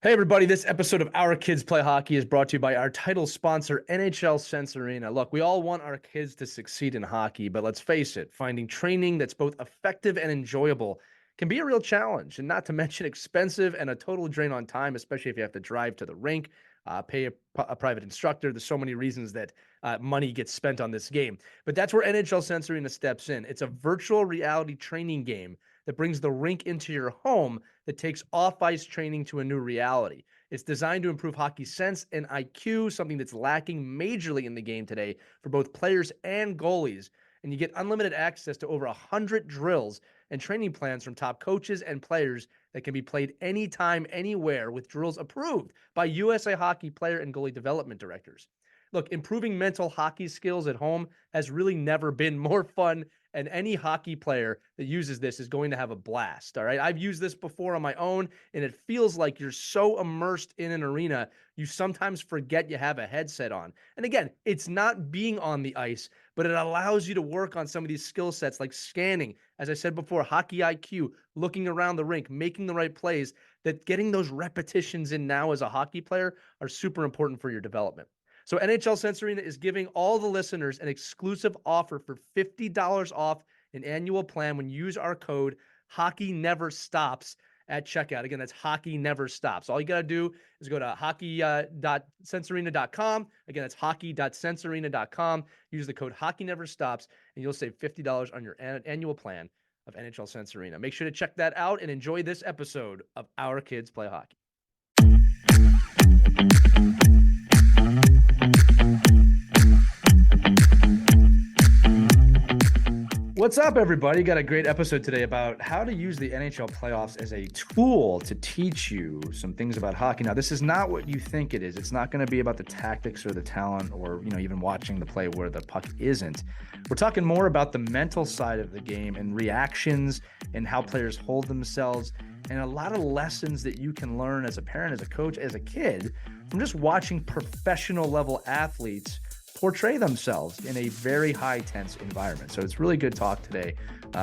Hey, everybody. This episode of Our Kids Play Hockey is brought to you by our title sponsor, NHL Sense Arena. Look, we all want our kids to succeed in hockey, but let's face it, finding training that's both effective and enjoyable can be a real challenge, and not to mention expensive and a total drain on time, especially if you have to drive to the rink, pay a private instructor. There's so many reasons that money gets spent on this game. But that's where NHL Sense Arena steps in. It's a virtual reality training game that brings the rink into your home that takes off-ice training to a new reality. It's designed to improve hockey sense and IQ, something that's lacking majorly in the game today for both players and goalies. And you get unlimited access to over 100 drills and training plans from top coaches and players that can be played anytime, anywhere, with drills approved by USA Hockey player and goalie development directors. Look, improving mental hockey skills at home has really never been more fun, and any hockey player that uses this is going to have a blast. All right. I've used this before on my own, and it feels like you're so immersed in an arena, you sometimes forget you have a headset on. And again, it's not being on the ice, but it allows you to work on some of these skill sets like scanning, as I said before, hockey IQ, looking around the rink, making the right plays, that getting those repetitions in now as a hockey player are super important for your development. So NHL Sense Arena is giving all the listeners an exclusive offer for $50 off an annual plan when you use our code Hockey Never Stops at checkout. Again, that's Hockey Never Stops. All you got to do is go to hockey.sensearena.com. Again, that's hockey.sensearena.com. Use the code Hockey Never Stops, and you'll save $50 on your annual plan of NHL Sense Arena. Make sure to check that out and enjoy this episode of Our Kids Play Hockey. What's up, everybody? Got a great episode today about how to use the NHL playoffs as a tool to teach you some things about hockey. Now, this is not what you think it is. It's not going to be about the tactics or the talent or, even watching the play where the puck isn't. We're talking more about the mental side of the game and reactions and how players hold themselves, and a lot of lessons that you can learn as a parent, as a coach, as a kid from just watching professional level athletes portray themselves in a very high tense environment. So it's really good talk today.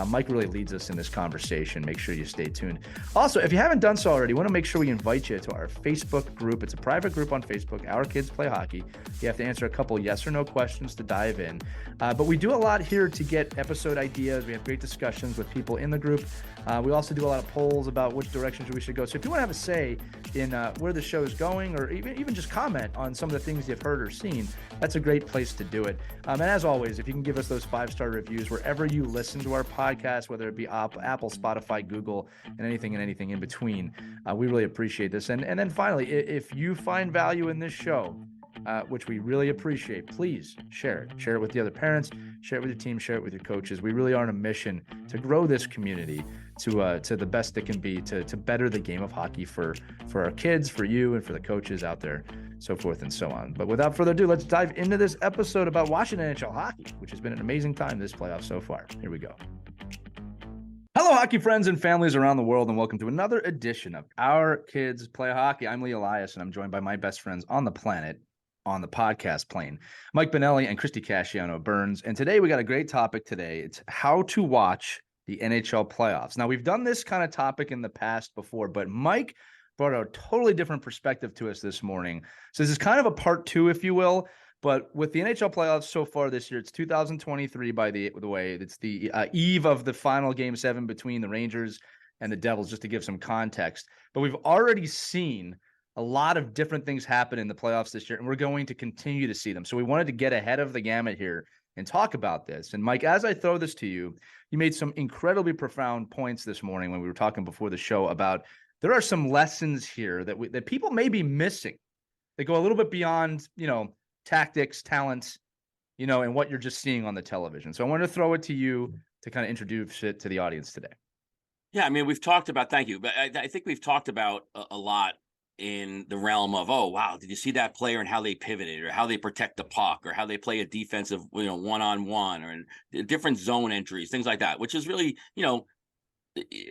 Mike really leads us in this conversation. Make sure you stay tuned. Also, if you haven't done so already, we want to make sure we invite you to our Facebook group. It's a private group on Facebook, Our Kids Play Hockey. You have to answer a couple yes or no questions to dive in. But we do a lot here to get episode ideas. We have great discussions with people in the group. We also do a lot of polls about which directions we should go. So if you want to have a say in where the show is going, or even just comment on some of the things you've heard or seen, that's a great place to do it. And as always, if you can give us those 5-star reviews wherever you listen to our podcast, whether it be Apple, Spotify, Google, and anything in between, we really appreciate this. And then finally, if you find value in this show, which we really appreciate, please share it. Share it with the other parents, share it with your team, share it with your coaches. We really are on a mission to grow this community to the best it can be, to better the game of hockey for our kids, for you, and for the coaches out there, so forth and so on. But without further ado, let's dive into this episode about watching NHL hockey, which has been an amazing time this playoff so far. Here we go. Hello, hockey friends and families around the world, and welcome to another edition of Our Kids Play Hockey. I'm Lee Elias, and I'm joined by my best friends on the planet, on the podcast plane, Mike Benelli and Christy Casciano Burns. And today we got a great topic today. It's how to watch the NHL playoffs. Now, we've done this kind of topic in the past before, but Mike brought a totally different perspective to us this morning. So this is kind of a part two, if you will. But with the NHL playoffs so far this year, it's 2023 by the way. It's the eve of the final Game 7 between the Rangers and the Devils, just to give some context. But we've already seen a lot of different things happen in the playoffs this year, and we're going to continue to see them. So we wanted to get ahead of the gamut here and talk about this. And Mike, as I throw this to you, you made some incredibly profound points this morning when we were talking before the show about there are some lessons here that people may be missing. They go a little bit beyond, tactics, talents, and what you're just seeing on the television. So I want to throw it to you to kind of introduce it to the audience today. Yeah, I mean, we've talked about, thank you, but I think we've talked about a lot in the realm of, oh, wow, did you see that player and how they pivoted or how they protect the puck or how they play a defensive, one-on-one or different zone entries, things like that, which is really,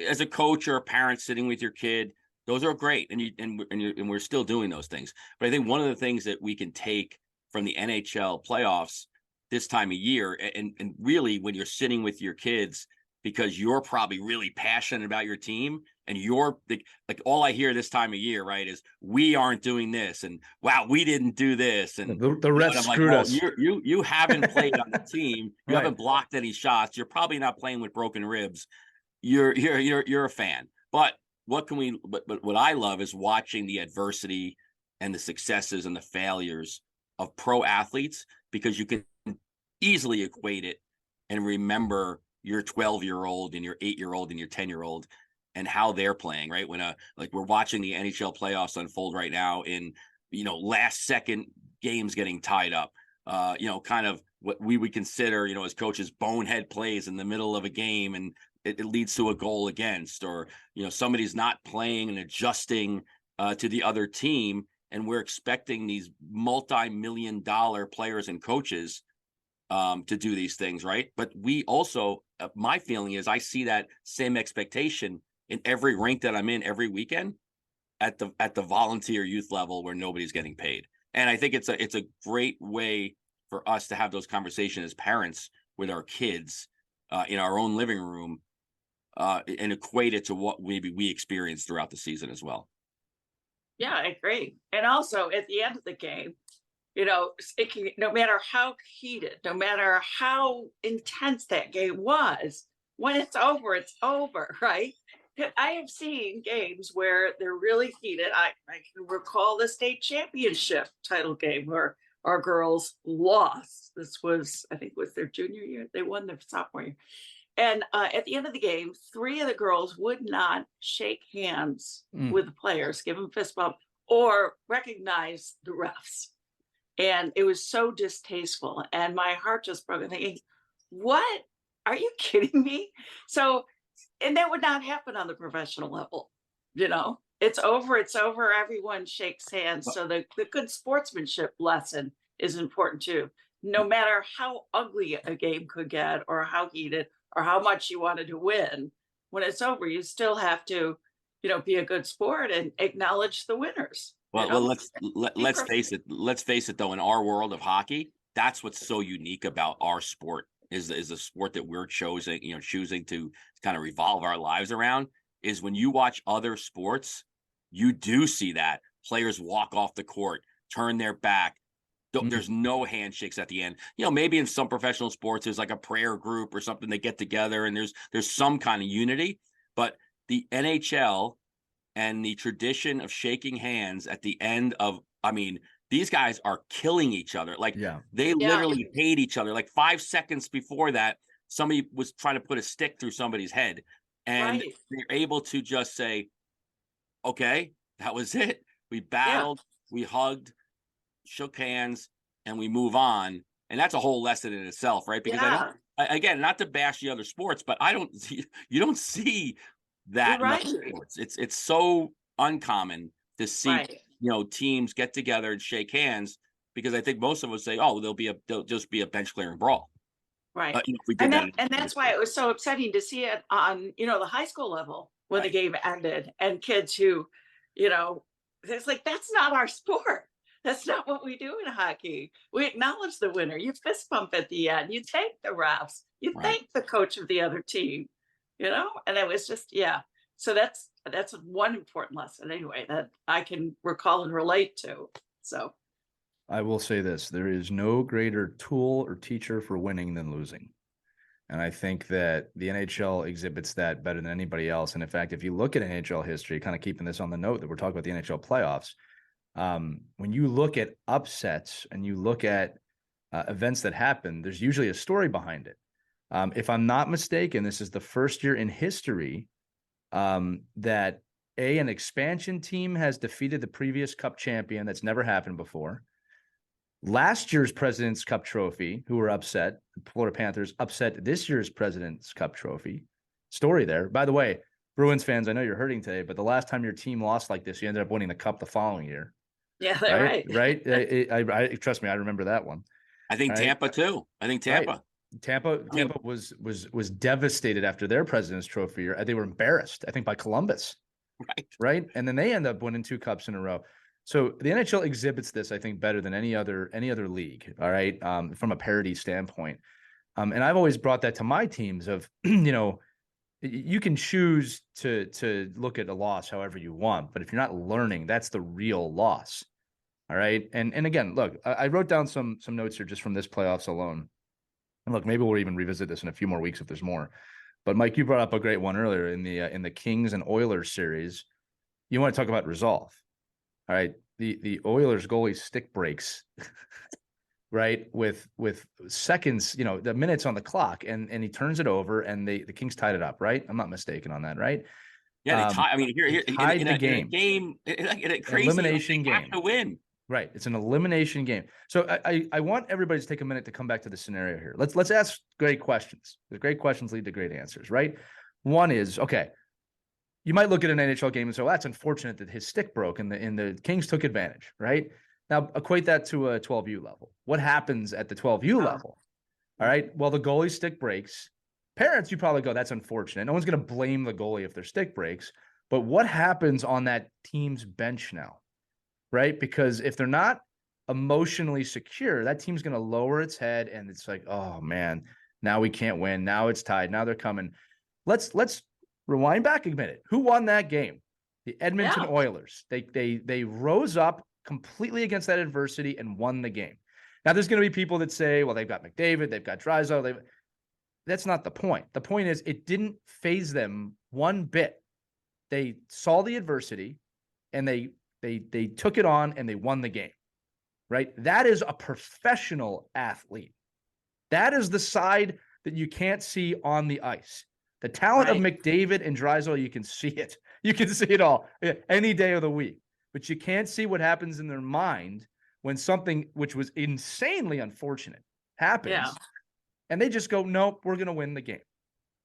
as a coach or a parent sitting with your kid, those are great. And we're still doing those things. But I think one of the things that we can take from the NHL playoffs this time of year, and really when you're sitting with your kids because you're probably really passionate about your team, and you're like all I hear this time of year, right, is we aren't doing this, and wow, we didn't do this, and The and refs I'm like, screwed well, us. you haven't played on the team, you Right. haven't blocked any shots, you're probably not playing with broken ribs. You're a fan, but what can we? But what I love is watching the adversity and the successes and the failures of pro athletes, because you can easily equate it and remember your 12-year-old and your 8-year-old and your 10-year-old and how they're playing, right? When like we're watching the NHL playoffs unfold right now in, last second games getting tied up, kind of what we would consider, as coaches, bonehead plays in the middle of a game, and it leads to a goal against, or, somebody's not playing and adjusting to the other team. And we're expecting these multi-million-dollar players and coaches to do these things, right? But we also, my feeling is I see that same expectation in every rink that I'm in every weekend at the volunteer youth level where nobody's getting paid. And I think it's a great way for us to have those conversations as parents with our kids in our own living room and equate it to what maybe we experience throughout the season as well. Yeah, I agree. And also at the end of the game, it can, no matter how heated, no matter how intense that game was, when it's over, right? I have seen games where they're really heated. I can recall the state championship title game where our girls lost. This was, I think, was their junior year. They won their sophomore year. And at the end of the game, 3 of the girls would not shake hands with the players, give them a fist bump, or recognize the refs. And it was so distasteful. And my heart just broke. I'm thinking, what? Are you kidding me? So, and that would not happen on the professional level. It's over. Everyone shakes hands. So the good sportsmanship lesson is important too. No matter how ugly a game could get, or how heated, or how much you wanted to win, when it's over, you still have to, be a good sport and acknowledge the winners. Well, let's face it. Let's face it, though. In our world of hockey, that's what's so unique about our sport is a sport that we're choosing to kind of revolve our lives around. Is when you watch other sports, you do see that players walk off the court, turn their back. There's no handshakes at the end. Maybe in some professional sports, there's like a prayer group or something. They get together and there's some kind of unity. But the NHL and the tradition of shaking hands at the end of, these guys are killing each other. Like they literally hate each other. Like 5 seconds before that, somebody was trying to put a stick through somebody's head, and they're able to just say, okay, that was it. We battled, we hugged, shook hands, and we move on. And that's a whole lesson in itself, right? Because again, not to bash the other sports, but you don't see that in other sports. It's so uncommon to see teams get together and shake hands, because I think most of us say, oh, they'll just be a bench clearing brawl. Right. If we did and that's why it was so upsetting to see it on, the high school level when the game ended, and kids who, it's like, that's not our sport. That's not what we do in hockey. We acknowledge the winner. You fist bump at the end. You thank the refs. You thank the coach of the other team. And it was just, So that's one important lesson anyway that I can recall and relate to. So I will say this: there is no greater tool or teacher for winning than losing. And I think that the NHL exhibits that better than anybody else. And in fact, if you look at NHL history, kind of keeping this on the note that we're talking about the NHL playoffs, when you look at upsets and you look at events that happen, there's usually a story behind it. If I'm not mistaken, this is the first year in history that an expansion team has defeated the previous Cup champion. That's never happened before. Last year's President's Cup trophy, who were upset, the Florida Panthers upset this year's President's Cup trophy. Story there. By the way, Bruins fans, I know you're hurting today, but the last time your team lost like this, you ended up winning the Cup the following year. Yeah, right. Right. I trust me, I remember that one. I think Tampa too. I think Tampa. Right. Tampa was devastated after their President's Trophy year. They were embarrassed, I think, by Columbus. Right. And then they end up winning 2 cups in a row. So the NHL exhibits this, I think, better than any other league. All right. From a parity standpoint. And I've always brought that to my teams of, You can choose to look at a loss however you want, but if you're not learning, that's the real loss. All right. And again, look, I wrote down some notes here just from this playoffs alone. And look, maybe we'll even revisit this in a few more weeks if there's more. But Mike, you brought up a great one earlier in the Kings and Oilers series. You want to talk about resolve. All right. The Oilers goalie stick breaks, right? With seconds, the minutes on the clock, and he turns it over, and the Kings tied it up, right? I'm not mistaken on that, right? Yeah, they tied. I mean, here tied the game. In a crazy elimination game to win. Right. It's an elimination game. So I want everybody to take a minute to come back to the scenario here. Let's ask great questions. The great questions lead to great answers, right? One is, okay, you might look at an NHL game and say, well, that's unfortunate that his stick broke and the Kings took advantage, right? Now equate that to a 12U level. What happens at the 12U level? All right. Well, the goalie stick breaks. Parents, you probably go, that's unfortunate. No one's going to blame the goalie if their stick breaks. But what happens on that team's bench now? Right? Because if they're not emotionally secure, that team's going to lower its head, and it's like, oh man, now we can't win. Now it's tied. Now they're coming. Let's rewind back a minute. Who won that game? The Edmonton Oilers. They rose up completely against that adversity and won the game. Now there's going to be people that say, well, they've got McDavid, they've got Draisaitl. That's not the point. The point is it didn't phase them one bit. They saw the adversity and they took it on and they won the game, right? That is a professional athlete. That is the side that you can't see on the ice. The talent of McDavid and Draisaitl, you can see it. You can see it all any day of the week, but you can't see what happens in their mind when something which was insanely unfortunate happens. Yeah. And they just go, nope, we're going to win the game.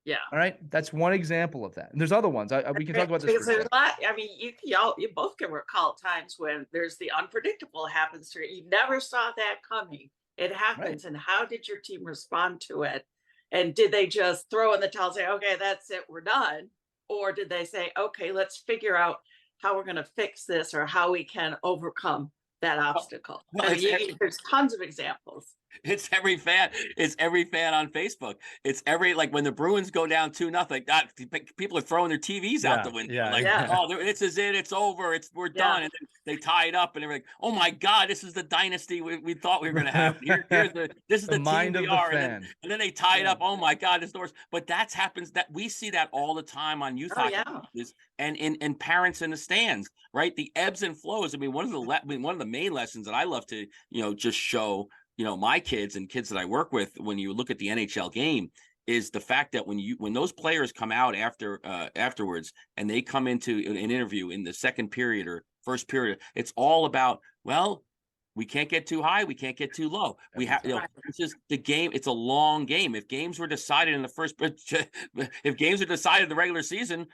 Yeah. All right. That's one example of that. And there's other ones. We can talk about this. Because there's a lot. I mean, you both can recall times when there's the unpredictable happens to you. You never saw that coming. It happens. Right. And how did your team respond to it? And did they just throw in the towel and say, okay, that's it, we're done? Or did they say, okay, let's figure out how we're going to fix this or how we can overcome that obstacle? Well, I mean, there's tons of examples. It's every fan. It's every fan on Facebook. It's like when the Bruins go down 2-0, people are throwing their TVs out the window. Oh, this is it. It's over. We're done. And then they tie it up, and they're like, oh my God, this is the dynasty we thought we were going to have. This is the mind team we are. And then they tie it up. Oh my God, this doors. But that happens. That we see that all the time on youth hockey and in parents in the stands. Right, the ebbs and flows. I mean, one of the main lessons that I love to just show my kids and kids that I work with when you look at the NHL game is the fact that when those players come out afterwards and they come into an interview in the second period or first period, it's all about, well, we can't get too high, we can't get too low. We have it's just the game. It's a long game. If games were decided in if games are decided in the regular season,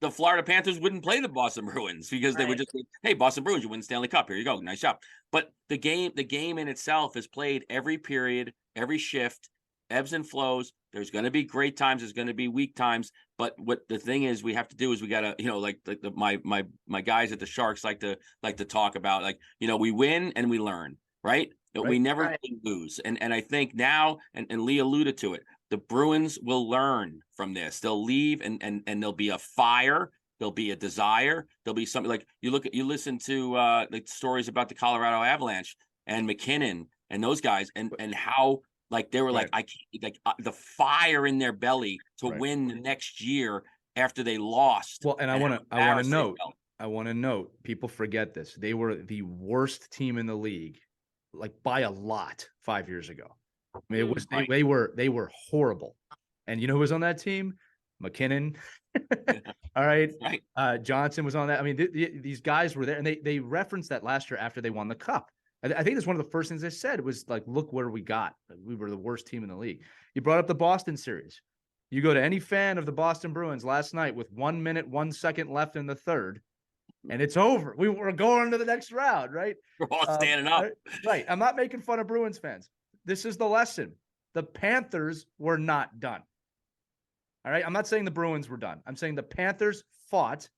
the Florida Panthers wouldn't play the Boston Bruins because they would just say, hey, Boston Bruins, you win the Stanley Cup. Here you go. Nice job. But the game in itself is played every period, every shift, ebbs and flows. There's going to be great times. There's going to be weak times. But what the thing is we have to do is we got to, my guys at the Sharks like to talk about, we win and we learn, right? We never lose. And I think now, and Lee alluded to it, the Bruins will learn from this. They'll leave and there'll be a fire. There'll be a desire. There'll be something like you listen to the stories about the Colorado Avalanche and McKinnon and those guys and how they were the fire in their belly to win the next year after they lost. Well, and I want to note, people forget this. They were the worst team in the league, by a lot 5 years ago. I mean, it was they were horrible. And you know who was on that team? McKinnon. All right. Johnson was on that. I mean, these guys were there, and they referenced that last year after they won the cup. I think that's one of the first things they said was look where we got. We were the worst team in the league. You brought up the Boston series. You go to any fan of the Boston Bruins last night with 1 minute, 1 second left in the third, and it's over. We were going to the next round, right? We're all standing up. Right. I'm not making fun of Bruins fans. This is the lesson. The Panthers were not done. All right. I'm not saying the Bruins were done. I'm saying the Panthers fought.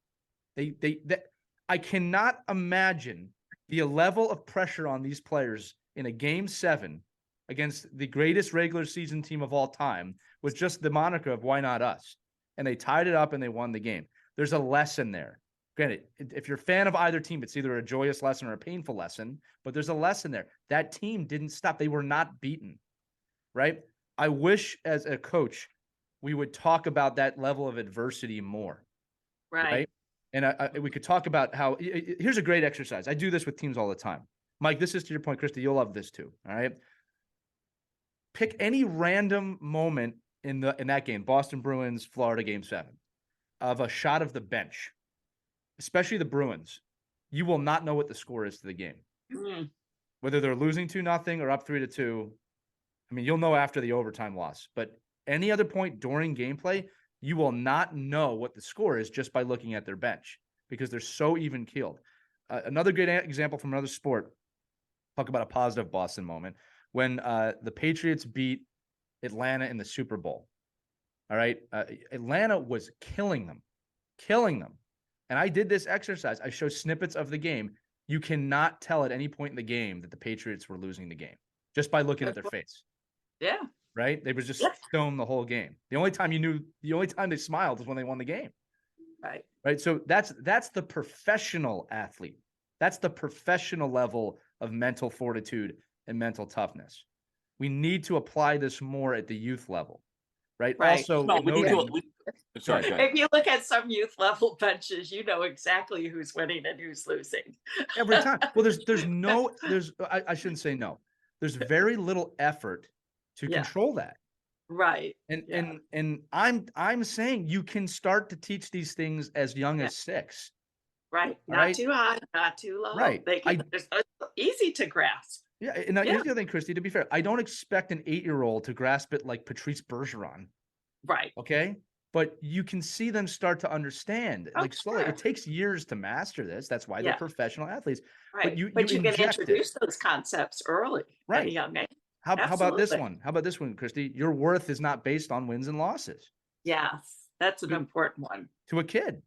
I cannot imagine the level of pressure on these players in a game 7 against the greatest regular season team of all time with just the moniker of why not us. and they tied it up and they won the game. There's a lesson there. Granted, if you're a fan of either team, it's either a joyous lesson or a painful lesson, but there's a lesson there. That team didn't stop. They were not beaten, right? I wish as a coach, we would talk about that level of adversity more, right? And we could talk about how, here's a great exercise. I do this with teams all the time. Mike, this is to your point, Christy, you'll love this too, all right? Pick any random moment in that game, Boston Bruins, Florida Game 7, of a shot of the bench, especially the Bruins. You will not know what the score is to the game. Whether they're losing 2-0 or up 3-2. I mean, you'll know after the overtime loss, but any other point during gameplay, you will not know what the score is just by looking at their bench because they're so even keeled. Another great example from another sport, talk about a positive Boston moment, when the Patriots beat Atlanta in the Super Bowl. All right. Atlanta was killing them. And I did this exercise. I showed snippets of the game. You cannot tell at any point in the game that the Patriots were losing the game just by looking at their face. Yeah. Right. They were just stoned the whole game. The only time they smiled was when they won the game. Right. Right. So that's the professional athlete. That's the professional level of mental fortitude and mental toughness. We need to apply this more at the youth level. Right. Also, sorry. If you look at some youth level benches, you know exactly who's winning and who's losing. Every time. Well, I shouldn't say no. There's very little effort to control that. Right. And I'm saying you can start to teach these things as young as 6. Right. Not too high, not too low. Right. It's easy to grasp. Yeah. And here's the other thing, Christy, to be fair, I don't expect an 8-year-old to grasp it like Patrice Bergeron. Right. Okay. But you can see them start to understand, slowly. It takes years to master this. That's why they're professional athletes. Right. But you can introduce those concepts early at a young age. How about this one? How about this one, Christy? Your worth is not based on wins and losses. Yes, that's an important one. To a kid,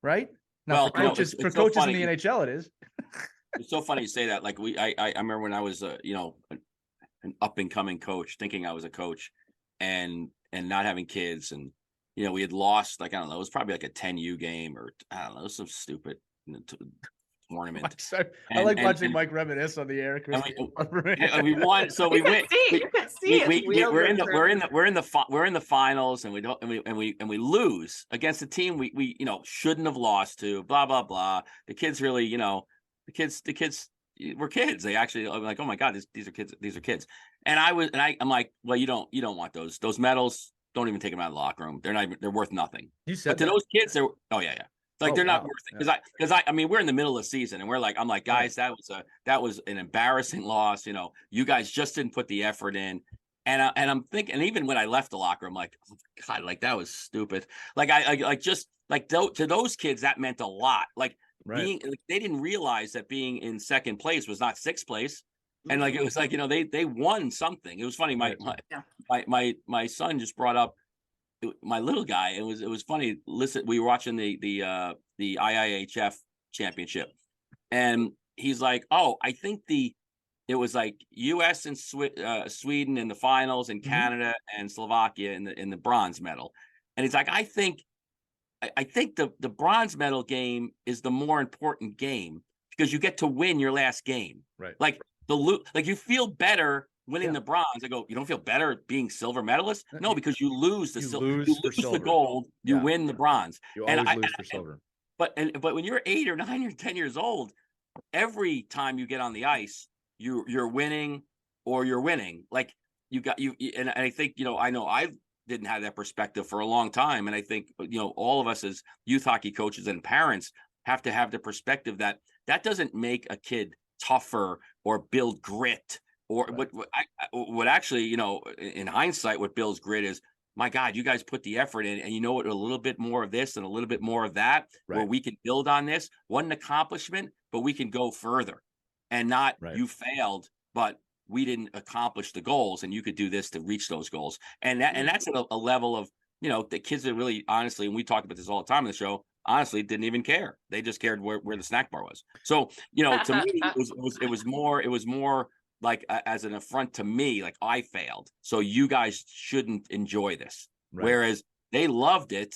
right? Now, for coaches in the NHL, it is. It's so funny you say that. Like I remember when I was, an up and coming coach, thinking I was a coach, and not having kids, and we had lost, like, I don't know, it was probably like a 10U game, or I don't know, it was some stupid tournament. I like watching Mike reminisce on the air. And we won, so we win. You can see we're in the finals, and we lose against a team we shouldn't have lost to. Blah blah blah. The kids really, the kids were kids. They actually, I'm like, oh my god, these are kids. These are kids. And I'm like, well, you don't want those medals. Don't even take them out of the locker room. They're worth nothing. You said but to those kids, they're not worth it, because I mean, we're in the middle of the season, and I'm like, guys, that was an embarrassing loss. You guys just didn't put the effort in, and I'm thinking, and even when I left the locker room, like, oh god, like, that was stupid. Like, to those kids, that meant a lot. Like, they didn't realize that being in second place was not sixth place, and like, it was like, they won something. It was funny. My son just brought up my little guy. It was funny. Listen, we were watching the IIHF championship, and he's like, "Oh, I think it was like U.S. and Sweden in the finals, and Canada and Slovakia in the bronze medal." And he's like, "I think the bronze medal game is the more important game because you get to win your last game. Right? Like you feel better." Winning the bronze, I go, you don't feel better being silver medalist? No, because you lose the silver. You lose the gold, you win the bronze. You always lose for silver. But when you're 8 or 9 or 10 years old, every time you get on the ice, you're winning or you're winning. Like, and I think, I know I didn't have that perspective for a long time. And I think, all of us as youth hockey coaches and parents have to have the perspective that doesn't make a kid tougher or build grit. Or what actually, in hindsight, what builds grit is, my God, you guys put the effort in, and a little bit more of this and a little bit more of that, where we can build on this. What an accomplishment, but we can go further, and not you failed, but we didn't accomplish the goals, and you could do this to reach those goals. And that's at a level of, the kids that really, honestly, and we talk about this all the time in the show, honestly didn't even care. They just cared where the snack bar was. So, to me, it was more like as an affront to me, like, I failed, so you guys shouldn't enjoy this. Whereas They loved it.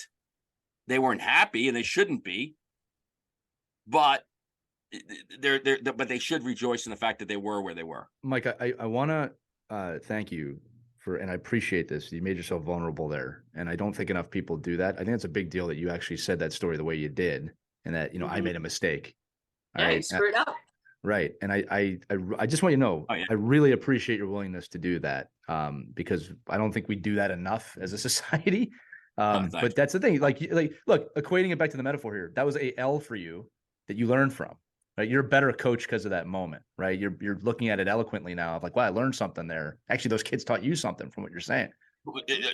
They weren't happy, and they shouldn't be. But but they should rejoice in the fact that they were where they were. Mike, I want to thank you for, and I appreciate this. You made yourself vulnerable there, and I don't think enough people do that. I think it's a big deal that you actually said that story the way you did, and that I made a mistake. Yeah, you screwed up. Right, and I just want you to know, I really appreciate your willingness to do that, because I don't think we do that enough as a society. But that's the thing. Like, look, equating it back to the metaphor here, that was a L for you that you learned from. Right, you're a better coach because of that moment, right? You're looking at it eloquently now of like, wow, I learned something there. Actually, those kids taught you something from what you're saying.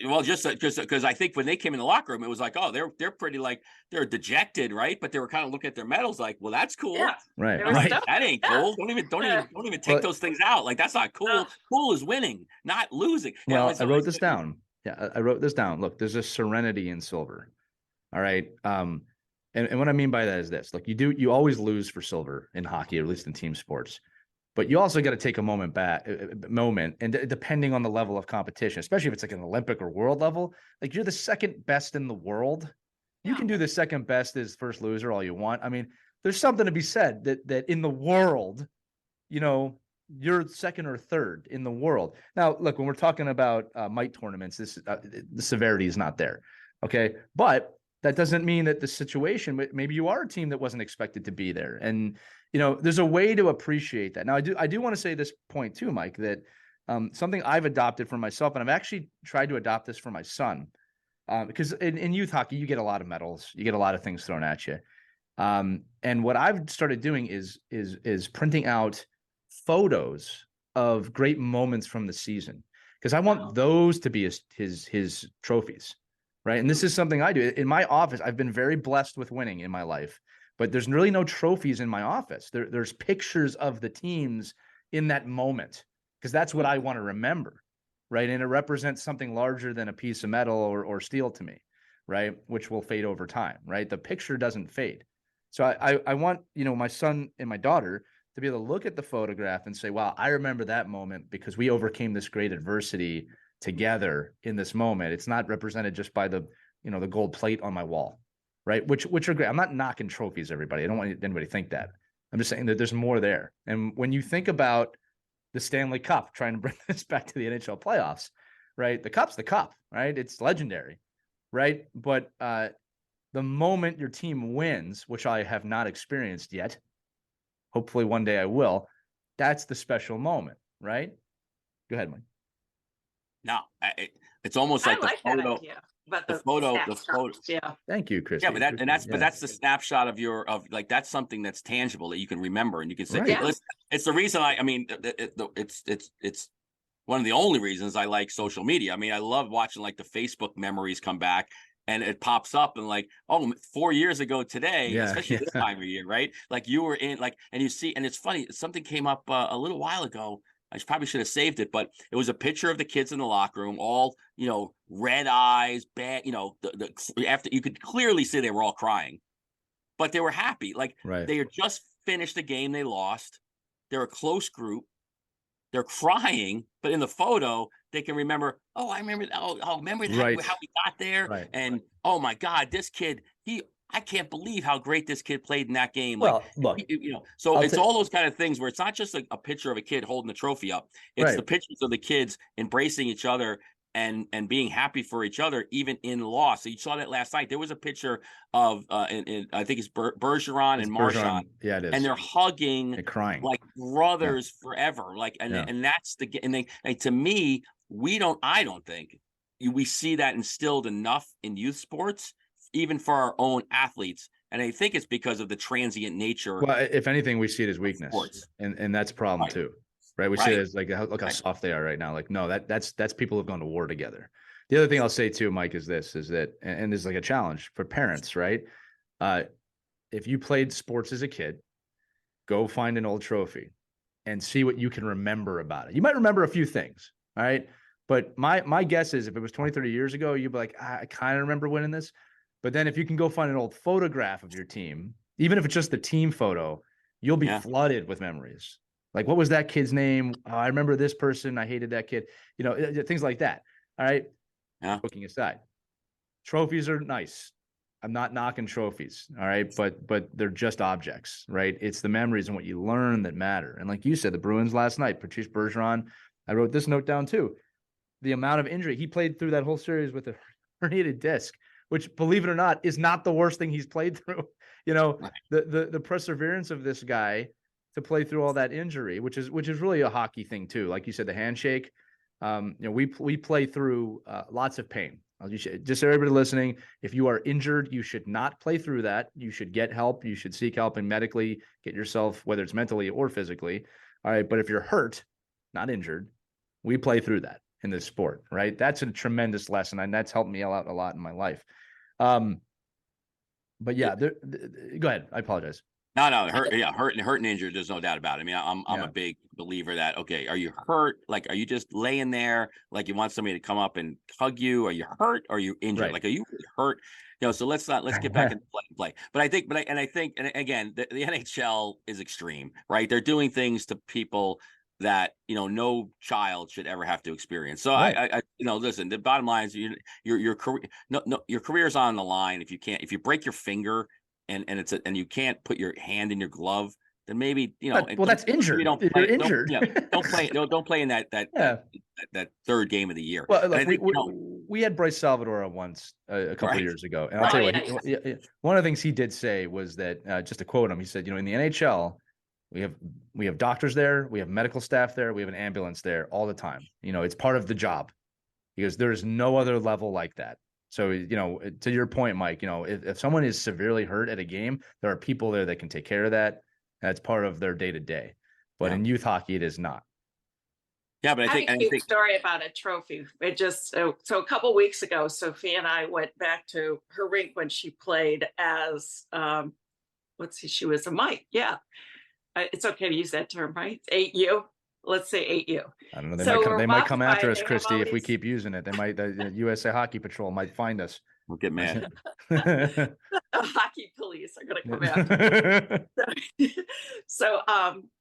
Well, just because I think when they came in the locker room, it was like, oh, they're pretty, like, they're dejected, right? But they were kind of looking at their medals like, well, that's cool. Yeah. Right. That ain't cool. Don't even take those things out. Like, that's not cool. Cool is winning, not losing. Well, I wrote this down. Yeah, I wrote this down. Look, there's a serenity in silver. All right. And what I mean by that is this: like, you always lose for silver in hockey, or at least in team sports, but you also got to take a moment, and depending on the level of competition, especially if it's like an Olympic or world level, like, you're the second best in the world. You can do the second best as first loser all you want. I mean, there's something to be said that in the world, you're second or third in the world. Now, look, when we're talking about mite tournaments, the severity is not there. Okay, but that doesn't mean that the situation, maybe you are a team that wasn't expected to be there. And, there's a way to appreciate that. Now, I do want to say this point too, Mike, that something I've adopted for myself, and I've actually tried to adopt this for my son, because in youth hockey, you get a lot of medals, you get a lot of things thrown at you. And what I've started doing is printing out photos of great moments from the season, because I want those to be his trophies. Right. And this is something I do in my office. I've been very blessed with winning in my life, but there's really no trophies in my office. There's pictures of the teams in that moment, because that's what I want to remember. Right. And it represents something larger than a piece of metal or steel to me. Right. Which will fade over time. Right. The picture doesn't fade. So I want, my son and my daughter to be able to look at the photograph and say, wow, I remember that moment because we overcame this great adversity together in this moment. It's not represented just by the gold plate on my wall, right? Which are great. I'm not knocking trophies, everybody. I don't want anybody to think that. I'm just saying that there's more there. And when you think about the Stanley Cup, trying to bring this back to the NHL playoffs, right? The cup's the cup, right? It's legendary, right? But the moment your team wins, which I have not experienced yet, hopefully one day I will, that's the special moment, right? Go ahead, Mike. No, it's almost like the photo. The photo. Yeah. Thank you, Chris. Yeah, but that's the snapshot of like, that's something that's tangible that you can remember and you can say, right. Listen, it's the reason it's one of the only reasons I like social media. I mean, I love watching like the Facebook memories come back and it pops up and like, oh, 4 years ago today, especially this time of year, right? Like you were in like, and you see, and it's funny, something came up a little while ago. I probably should have saved it, but it was a picture of the kids in the locker room, all, red eyes, bad, after you could clearly see they were all crying, but they were happy. Like they had just finished the game they lost. They're a close group. They're crying, but in the photo, they can remember, oh, I remember, remember that, how we got there. Right. And, oh my God, this kid, I can't believe how great this kid played in that game. Well, like, look, so it's all those kind of things where it's not just a picture of a kid holding the trophy up. It's the pictures of the kids embracing each other and being happy for each other, even in loss. So you saw that last night. There was a picture of, I think it's Bergeron and Marchand. Yeah, it is. And they're hugging and crying like brothers forever. Like, and that's and to me, I don't think we see that instilled enough in youth sports, even for our own athletes. And I think it's because of the transient nature. Well, if anything, we see it as weakness, and that's a problem too, right? We see it as like, look how soft they are right now. Like, no, that's people who've gone to war together. The other thing I'll say too, Mike, is that, and this is like a challenge for parents, right? If you played sports as a kid, go find an old trophy and see what you can remember about it. You might remember a few things, all right? But my guess is if it was 20, 30 years ago, you'd be like, I kind of remember winning this. But then if you can go find an old photograph of your team, even if it's just the team photo, you'll be flooded with memories. Like, what was that kid's name? Oh, I remember this person. I hated that kid. Things like that. All right. Yeah. Looking aside. trophies are nice. I'm not knocking trophies, all right, but they're just objects, right? It's the memories and what you learn that matter. And like you said, the Bruins last night, Patrice Bergeron, I wrote this note down too. The amount of injury he played through that whole series with a herniated disc, which, believe it or not, is not the worst thing he's played through. You know, the perseverance of this guy to play through all that injury, which is really a hockey thing too. Like you said, the handshake. You know, we play through lots of pain. Just everybody listening, if you are injured, you should not play through that. You should get help. You should seek help and medically get yourself, whether it's mentally or physically. All right. But if you're hurt, not injured, we play through that in this sport, right? That's a tremendous lesson. And that's helped me out a lot in my life. But yeah, go ahead. I apologize. No, hurt and injured. There's no doubt about it. I mean, I'm a big believer that, okay, are you hurt? Like, are you just laying there like you want somebody to come up and hug you? Are you hurt? Or are you injured? Right. Like, are you hurt? You know, so let's get back into play. But I think, and again, the NHL is extreme, right? They're doing things to people that, you know, no child should ever have to experience. So right. I you know, listen, the bottom line is your career, your career is on the line. If you break your finger and you can't put your hand in your glove, then maybe, you know, well, that's injured. Don't play, You're injured. Don't play in that third game of the year. Well, look, we had Bryce Salvador once a couple of years ago, and I'll tell you what, one of the things he did say was that, just to quote him, he said, you know, in the NHL, we have doctors there, we have medical staff there, we have an ambulance there all the time. You know, it's part of the job. Because there's no other level like that. So, you know, to your point, Mike, you know, if someone is severely hurt at a game, there are people there that can take care of that. That's part of their day to day. But in youth hockey, it is not. Yeah, but I think a story about a trophy. It just so a couple weeks ago, Sophie and I went back to her rink when she played as she was a mite. Yeah, it's okay to use that term, right? 8U. Let's say 8U. I don't know. They might come after us, Christy, if we keep using it. They might. The USA Hockey Patrol might find us. We'll get mad. The hockey police are going to come after. So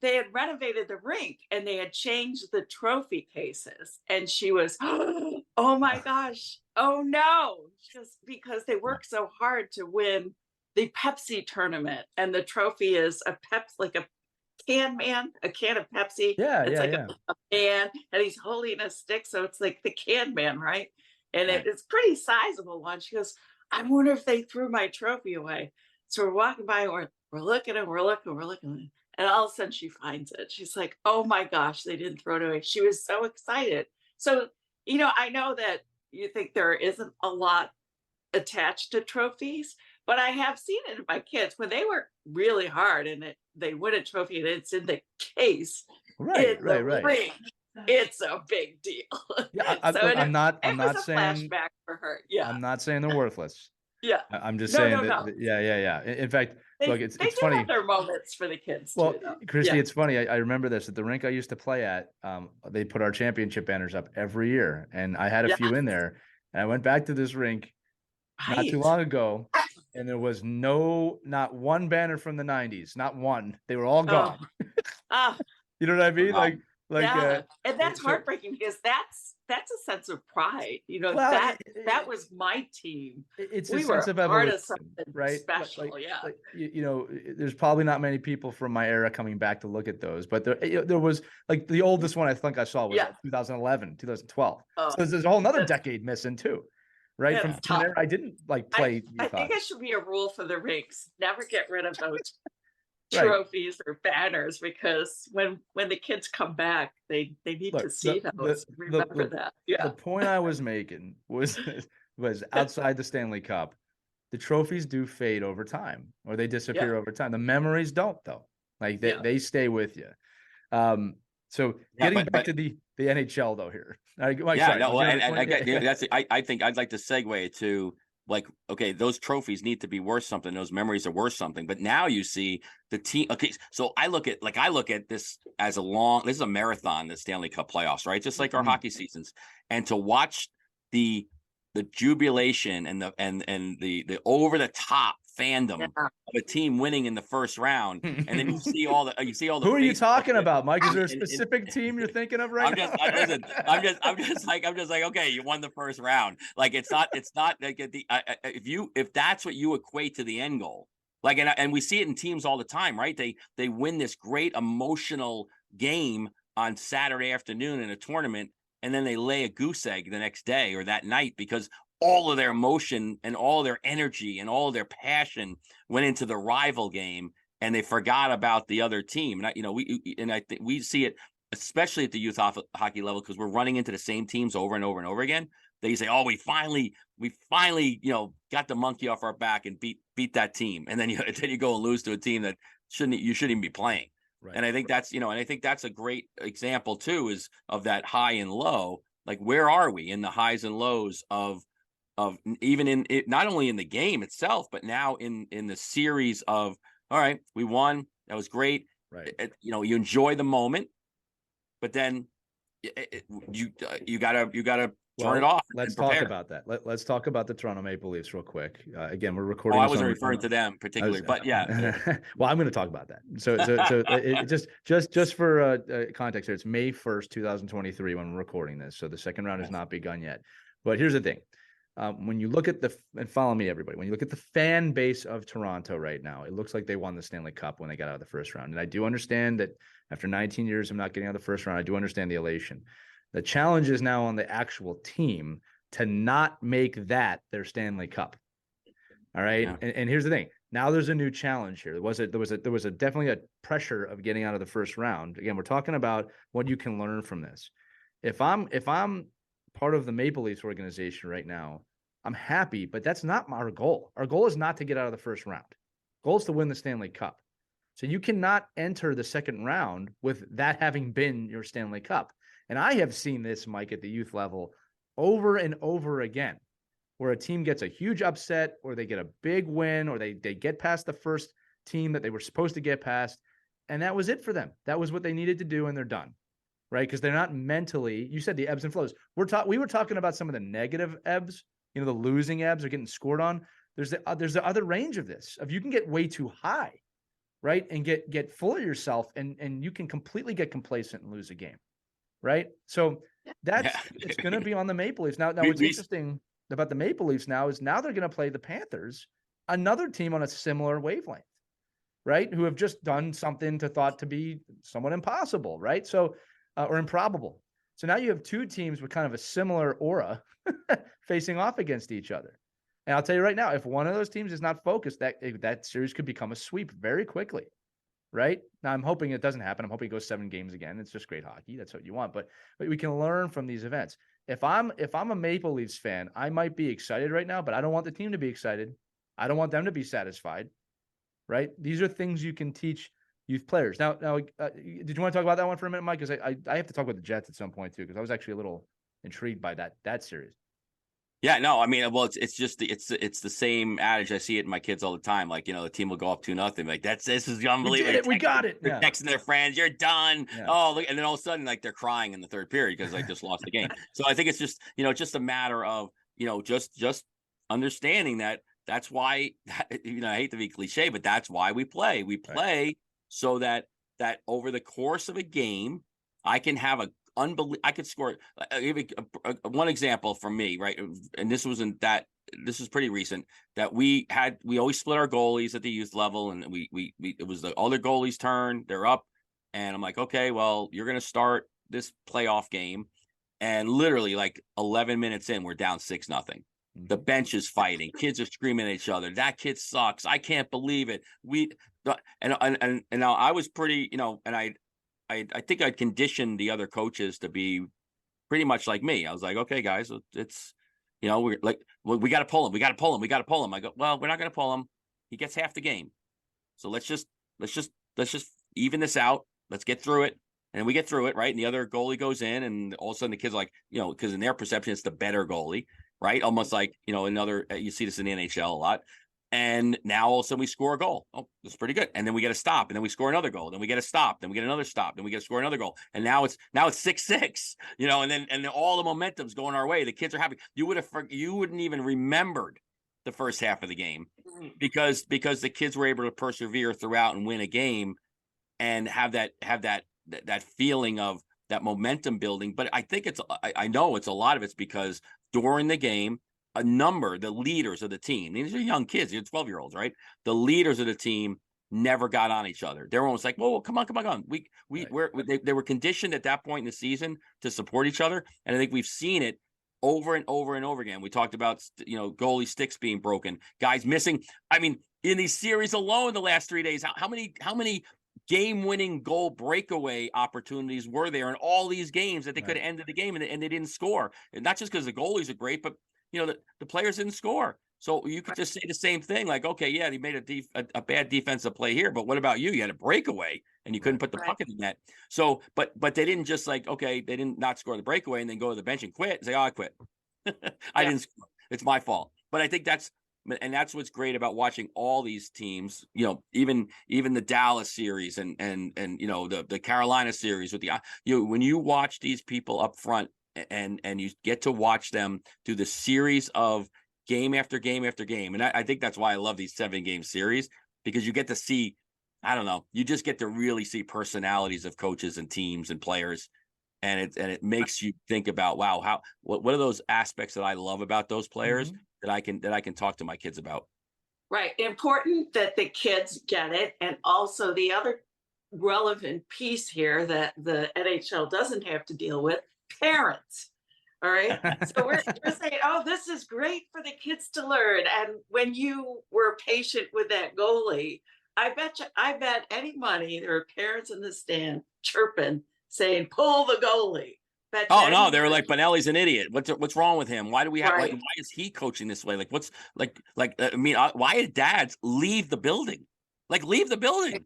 they had renovated the rink and they had changed the trophy cases. And she was, oh my gosh, oh no, just because they worked so hard to win the Pepsi tournament, and the trophy is a can of Pepsi. A can, and he's holding a stick, so it's like the can man, right? And it's pretty sizable one. She goes, I wonder if they threw my trophy away. So we're walking by, and we're looking, and we're looking, and all of a sudden she finds it. She's like, oh my gosh, they didn't throw it away. She was so excited. So, you know, I know that you think there isn't a lot attached to trophies, but I have seen it in my kids when they work really hard and they win a trophy and it's in the case. Right. Ring, it's a big deal. Yeah, I'm not saying flashback for her. Yeah, I'm not saying they're worthless. Yeah, I'm just saying that. Yeah. In fact, look, it's funny. Have their moments for the kids. Well, too, Christy, it's funny. I remember this at the rink I used to play at. They put our championship banners up every year, and I had a few in there. And I went back to this rink not too long ago, and there was not one banner from the 90s, not one. They were all gone. You know what I mean? And that's heartbreaking because that's a sense of pride. You know, that was my team. It's a sense of evolution, right? Special, you know, there's probably not many people from my era coming back to look at those, but there was, like, the oldest one I think I saw was 2011, 2012. So there's a whole nother decade missing too. Right. From there, I didn't play. I think it should be a rule for the rinks. Never get rid of those trophies or banners, because when the kids come back, they need to see those. Remember that. Yeah. The point I was making was outside the Stanley Cup, the trophies do fade over time, or they disappear over time. The memories don't, though. Like they stay with you. So getting back to the NHL though here. I think I'd like to segue to, like, okay, those trophies need to be worth something. Those memories are worth something. But now you see the team. Okay, so I look at this as this is a marathon, the Stanley Cup playoffs, right? Just like our hockey seasons. And to watch the jubilation and the over the top fandom Yeah. of a team winning in the first round, and then you see all the Who are you Facebook talking that- about, Mike? Is there a and- specific team you're thinking of right now? listen. I'm just like, okay, you won the first round. Like it's not like if that's what you equate to the end goal. Like, and we see it in teams all the time, right? They win this great emotional game on Saturday afternoon in a tournament, and then they lay a goose egg the next day or that night because all of their emotion and all their energy and all their passion went into the rival game, and they forgot about the other team. And I think we see it especially at the youth hockey level because we're running into the same teams over and over and over again. They say, "Oh, we finally, got the monkey off our back and beat that team," and then you go and lose to a team that you shouldn't even be playing. Right. And I think that's a great example too, is of that high and low. Like, where are we in the highs and lows of even in it, not only in the game itself, but now in the series of, all right, we won, that was great. Right. You enjoy the moment, but then you gotta turn it off. Let's talk about that. Let's talk about the Toronto Maple Leafs real quick. Again, we're recording. I wasn't referring to them particularly, but yeah. Well, I'm going to talk about that. So just for context here, it's May 1st, 2023 when we're recording this. So the second round has not begun yet. But here's the thing. When you look at and follow me, everybody, when you look at the fan base of Toronto right now, it looks like they won the Stanley Cup when they got out of the first round. And I do understand that after 19 years of not getting out of the first round, I do understand the elation. The challenge is now on the actual team to not make that their Stanley Cup. All right. Yeah. And here's the thing. Now there's a new challenge here. There was definitely a pressure of getting out of the first round. Again, we're talking about what you can learn from this. If I'm part of the Maple Leafs organization right now, I'm happy, but that's not our goal. Our goal is not to get out of the first round. Goal is to win the Stanley Cup. So you cannot enter the second round with that having been your Stanley Cup. And I have seen this, Mike, at the youth level over and over again, where a team gets a huge upset or they get a big win or they get past the first team that they were supposed to get past. And that was it for them. That was what they needed to do, and they're done, right? Because they're not mentally, you said the ebbs and flows. We were talking about some of the negative ebbs, the losing ebbs are getting scored on. There's the other range of this, of you can get way too high, right? And get full of yourself and you can completely get complacent and lose a game. Right. So it's going to be on the Maple Leafs. Now what's interesting about the Maple Leafs now is now they're going to play the Panthers, another team on a similar wavelength, right? Who have just done something thought to be somewhat impossible, right? So, or improbable. So now you have two teams with kind of a similar aura facing off against each other. And I'll tell you right now, if one of those teams is not focused, that series could become a sweep very quickly. Right now, I'm hoping it doesn't happen. I'm hoping it goes 7 games again. It's just great hockey. That's what you want. But we can learn from these events. If I'm a Maple Leafs fan, I might be excited right now, but I don't want the team to be excited. I don't want them to be satisfied. Right? These are things you can teach youth players. Now, did you want to talk about that one for a minute, Mike? Because I have to talk about the Jets at some point too, because I was actually a little intrigued by that series. Yeah, no, I mean, well, it's just it's the same adage. I see it in my kids all the time. Like, the team will go up 2-0. Like, this is unbelievable. We got it. They're texting their friends, you're done. Yeah. Oh, look, and then all of a sudden, like, they're crying in the third period because they just lost the game. So I think it's just, just a matter of, just understanding that that's why, I hate to be cliche, but that's why we play. We play right. So that over the course of a game, I can have I could score. I'll give you one example from me, right? And this was pretty recent, that we always split our goalies at the youth level, and it was the other goalie's turn. They're up, and I'm like, okay, well, you're going to start this playoff game. And literally like 11 minutes in, we're down 6-0. Mm-hmm. The bench is fighting. Kids are screaming at each other. That kid sucks. I can't believe it. And now I was pretty, and I think I'd conditioned the other coaches to be pretty much like me. I was like, okay, guys, it's, we're like, well, we got to pull him. We got to pull him. We got to pull him. I go, well, we're not going to pull him. He gets half the game. So let's just even this out. Let's get through it. And we get through it, right? And the other goalie goes in, and all of a sudden the kids are like, because in their perception, it's the better goalie, right? Almost like, you see this in the NHL a lot. And now all of a sudden we score a goal. Oh, that's pretty good. And then we get a stop, and then we score another goal. Then we get a stop. Then we get another stop. Then we get to score another goal. And now it's 6-6. And then all the momentum's going our way. The kids are happy. You wouldn't even remembered the first half of the game Mhm. because the kids were able to persevere throughout and win a game and have that feeling of that momentum building. But I think I know it's a lot of it's because during the game, the leaders of the team, these are young kids, you're 12-year-olds, right? The leaders of the team never got on each other. They were almost like, whoa, come on, come on, come on. They were conditioned at that point in the season to support each other. And I think we've seen it over and over and over again. We talked about, goalie sticks being broken, guys missing. I mean, in these series alone, the last 3 days, how many game-winning goal breakaway opportunities were there in all these games that they could have ended the game and they didn't score? And not just because the goalies are great, but the players didn't score. So you could just say the same thing, like, okay, yeah, he made a bad defensive play here, but what about you? You had a breakaway and you couldn't put the puck in the net. So, but they didn't just like, okay, they didn't not score the breakaway and then go to the bench and quit and say, oh, I quit. I didn't score. It's my fault. But I think that's what's great about watching all these teams, even the Dallas series and the Carolina series with when you watch these people up front and you get to watch them through the series of game after game after game. And I think that's why I love these 7-game series, because you get to see, I don't know, you just get to really see personalities of coaches and teams and players. And it makes you think about, wow, what are those aspects that I love about those players that I can talk to my kids about. Right. Important that the kids get it. And also the other relevant piece here that the NHL doesn't have to deal with, parents. All right. So we're saying, oh, this is great for the kids to learn. And when you were patient with that goalie, I bet any money there are parents in the stand chirping, saying, pull the goalie. Oh no, they were like, Bonelli's an idiot. What's wrong with him? Why do we have Right. why is he coaching this way? Like, what's why did dads leave the building? Like, leave the building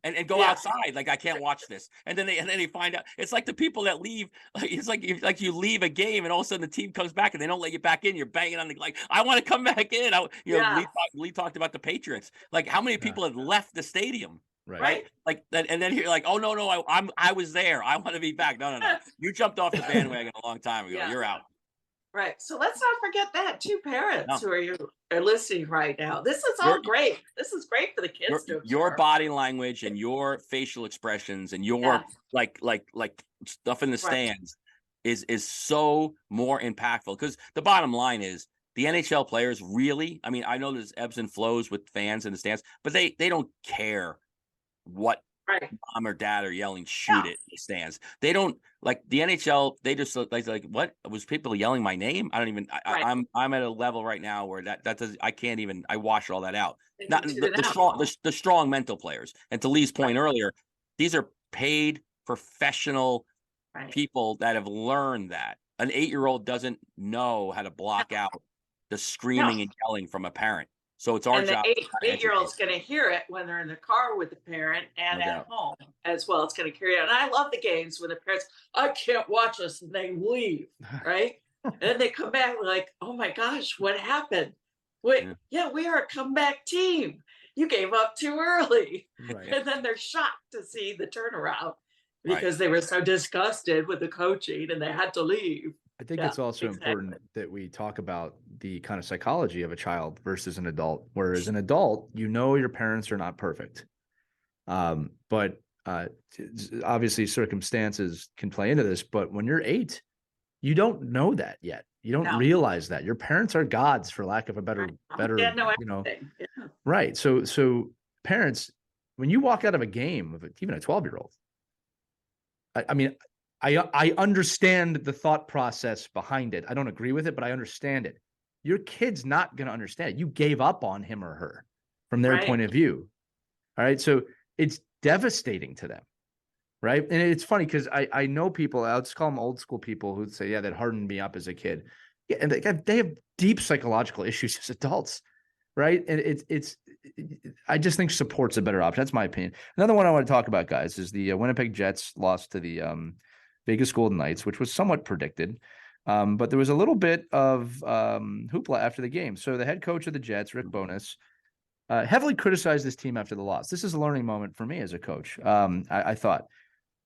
and go outside. Like, I can't watch this. And then they find out. It's like the people that leave. Like, it's like you leave a game and all of a sudden the team comes back and they don't let you back in. You're banging on the, like, I want to come back in. Lee talked about the Patriots. Like, how many people had left the stadium? Right. Like that, and then you're like, oh no, I was there. I want to be back. No. You jumped off the bandwagon a long time ago. You're out. Right. So let's not forget that too, parents who are listening right now. This is all great. This is great for the kids to observe. Your body language and your facial expressions and your like stuff in the stands is so more impactful, because the bottom line is the NHL players really, I mean, I know there's ebbs and flows with fans in the stands, but they don't care what mom or dad are yelling, shoot it in the stands. They don't, like the NHL, they just like what was people yelling my name? I don't even I'm at a level right now where that does, I can't even, I wash all that out. Not the strong mental players. And to Lee's point earlier, these are paid professional people that have learned that. An 8-year-old doesn't know how to block out the screaming and yelling from a parent. So it's our job. The 8-year-old's going to hear it when they're in the car with the parent and at home as well. It's going to carry out. And I love the games when the parents, I can't watch this, and they leave, right? And then they come back like, oh my gosh, what happened? Wait, we are a comeback team. You gave up too early. And then they're shocked to see the turnaround because they were so disgusted with the coaching and they had to leave. I think it's also important that we talk about the kind of psychology of a child versus an adult, whereas an adult, your parents are not perfect. But obviously circumstances can play into this, but when you're 8, you don't know that yet. You don't realize that your parents are gods, for lack of a better, right. So parents, when you walk out of a game of even a 12-year-old, I mean, I understand the thought process behind it. I don't agree with it, but I understand it. Your kid's not going to understand it. You gave up on him or her from their point of view. All right. So it's devastating to them. Right. And it's funny because I know people, I'll just call them old school people, who say, that hardened me up as a kid. Yeah, and they have deep psychological issues as adults. Right. And I just think support's a better option. That's my opinion. Another one I want to talk about, guys, is the Winnipeg Jets lost to the Vegas Golden Knights, which was somewhat predicted. But there was a little bit of hoopla after the game. So the head coach of the Jets, Rick Bowness, heavily criticized this team after the loss. This is a learning moment for me as a coach, I thought.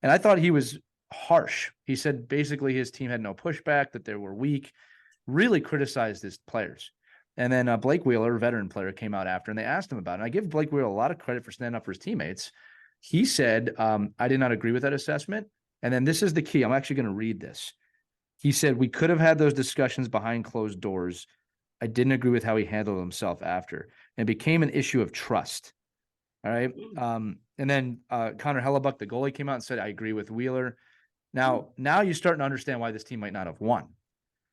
And I thought he was harsh. He said basically his team had no pushback, that they were weak, really criticized his players. And then Blake Wheeler, a veteran player, came out after, and they asked him about it. And I give Blake Wheeler a lot of credit for standing up for his teammates. He said, I did not agree with that assessment. And then this is the key. I'm actually going to read this. He said, we could have had those discussions behind closed doors. I didn't agree with how he handled himself after. And it became an issue of trust. All right. And then Connor Hellebuck, the goalie, came out and said, I agree with Wheeler. Now you're starting to understand why this team might not have won.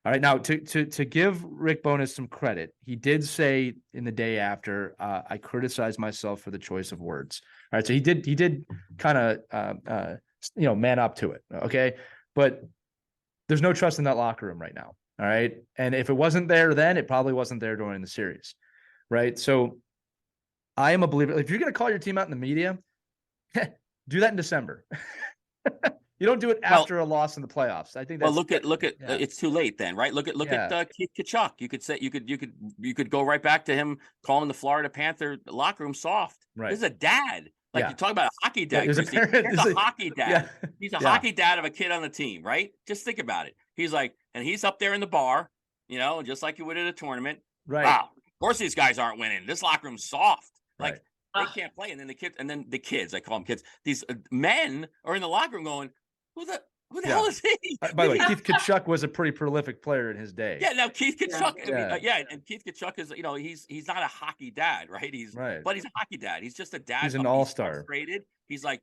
All right. Now, to give Rick Bowness some credit, he did say in the day after, I criticized myself for the choice of words. All right. So he did kind of, man up to it. Okay. But there's no trust in that locker room right now. All right. And if it wasn't there then, it probably wasn't there during the series. Right. So I am a believer. If you're going to call your team out in the media, do that in December. You don't do it after a loss in the playoffs. I think that's look at it's too late then, right? Look at Keith Tkachuk. You could say you could go right back to him calling the Florida Panther locker room soft. Right. This is a dad. Like you talk about a hockey dad. Here's a hockey dad. Yeah. He's a hockey dad of a kid on the team, right? Just think about it. He's like, and he's up there in the bar, just like you would at a tournament. Right. Wow. Of course these guys aren't winning. This locker room's soft. Like they can't play. And then the kids, I call them kids. These men are in the locker room going, Who the hell is he? By the way, Keith Tkachuk was a pretty prolific player in his day. Yeah, now Keith Tkachuk, and Keith Tkachuk is, he's not a hockey dad, right? But he's a hockey dad. He's just a dad. He's an all-star. He's frustrated. He's like,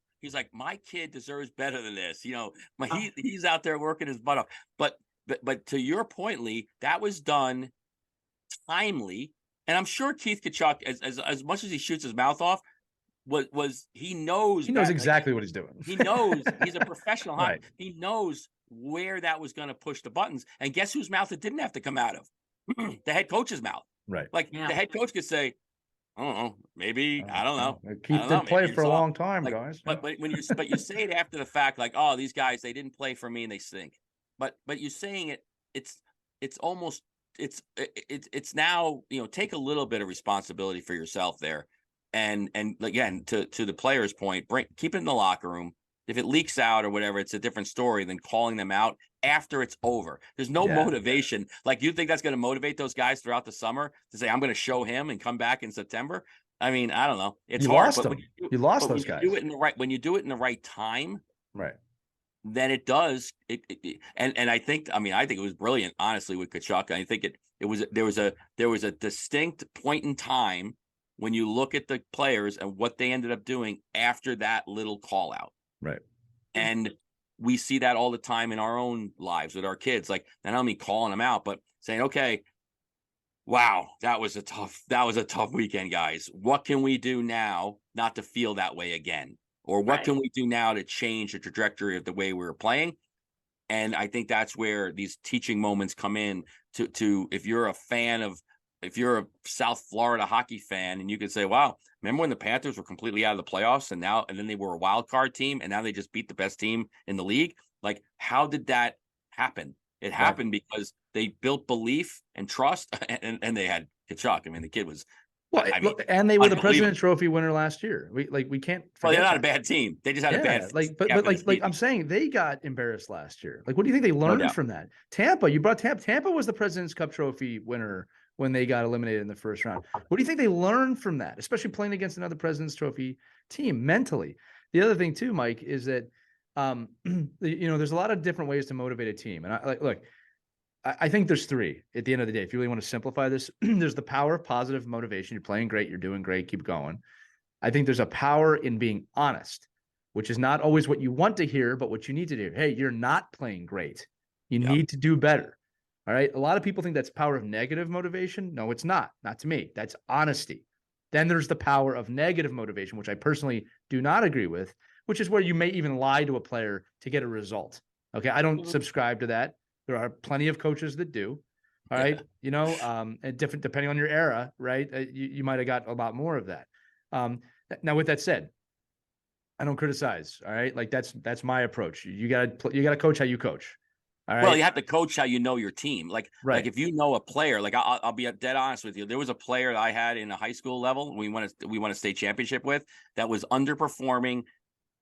my kid deserves better than this. He's out there working his butt off. But to your point, Lee, that was done timely, and I'm sure Keith Tkachuk, as much as he shoots his mouth off, he knows exactly what he's doing. He knows he's a professional. Right. He knows where that was going to push the buttons. And guess whose mouth it didn't have to come out of? The head coach's mouth. Right. Like the head coach could say, I don't know, maybe I don't know. Keith did play for a long time, guys. But when you say it after the fact, like, oh, these guys, they didn't play for me and they stink. But you're saying it's almost it's now, take a little bit of responsibility for yourself there. And again, to the player's point, keep it in the locker room. If it leaks out or whatever, it's a different story than calling them out after it's over. There's no motivation. Like, you think that's going to motivate those guys throughout the summer to say, I'm going to show him and come back in September? I mean, I don't know. It's hard. You lost those guys. When you do it in the right time, right, then it does. And I think it was brilliant, honestly, with Tkachuk. I think there was a distinct point in time when you look at the players and what they ended up doing after that little call out. Right. And we see that all the time in our own lives with our kids, like not only calling them out, but saying, okay, wow, that was a tough weekend, guys. What can we do now not to feel that way again? Or what can we do now to change the trajectory of the way we were playing? And I think that's where these teaching moments come in to if you're a South Florida hockey fan, and you could say, wow, remember when the Panthers were completely out of the playoffs and then they were a wild card team and now they just beat the best team in the league? Like, how did that happen? It happened because they built belief and trust, and they had Tkachuk. I mean, the kid was and they were the President's Trophy winner last year. We can't. Well, they're not a bad team. They just had a bad. But I'm saying they got embarrassed last year. Like, what do you think they learned from that? Tampa, you brought Tampa. Tampa was the President's Cup Trophy winner when they got eliminated in the first round. What do you think they learned from that, especially playing against another President's Trophy team mentally? The other thing too, Mike, is that there's a lot of different ways to motivate a team, and I think there's three at the end of the day. If you really want to simplify this, there's the power of positive motivation. You're playing great. You're doing great. Keep going. I think there's a power in being honest, which is not always what you want to hear, but what you need to do. Hey, you're not playing great. You need to do better. All right. A lot of people think that's power of negative motivation. No, it's not. Not to me. That's honesty. Then there's the power of negative motivation, which I personally do not agree with, which is where you may even lie to a player to get a result. Okay. I don't subscribe to that. There are plenty of coaches that do. All right. And different, depending on your era, right. You might've got a lot more of that. Now, with that said, I don't criticize. All right. Like that's my approach. You gotta coach how you coach. All right. Well, you have to coach how you know your team. Like if you know a player, like I'll be dead honest with you. There was a player that I had in a high school level we won a state championship with that was underperforming,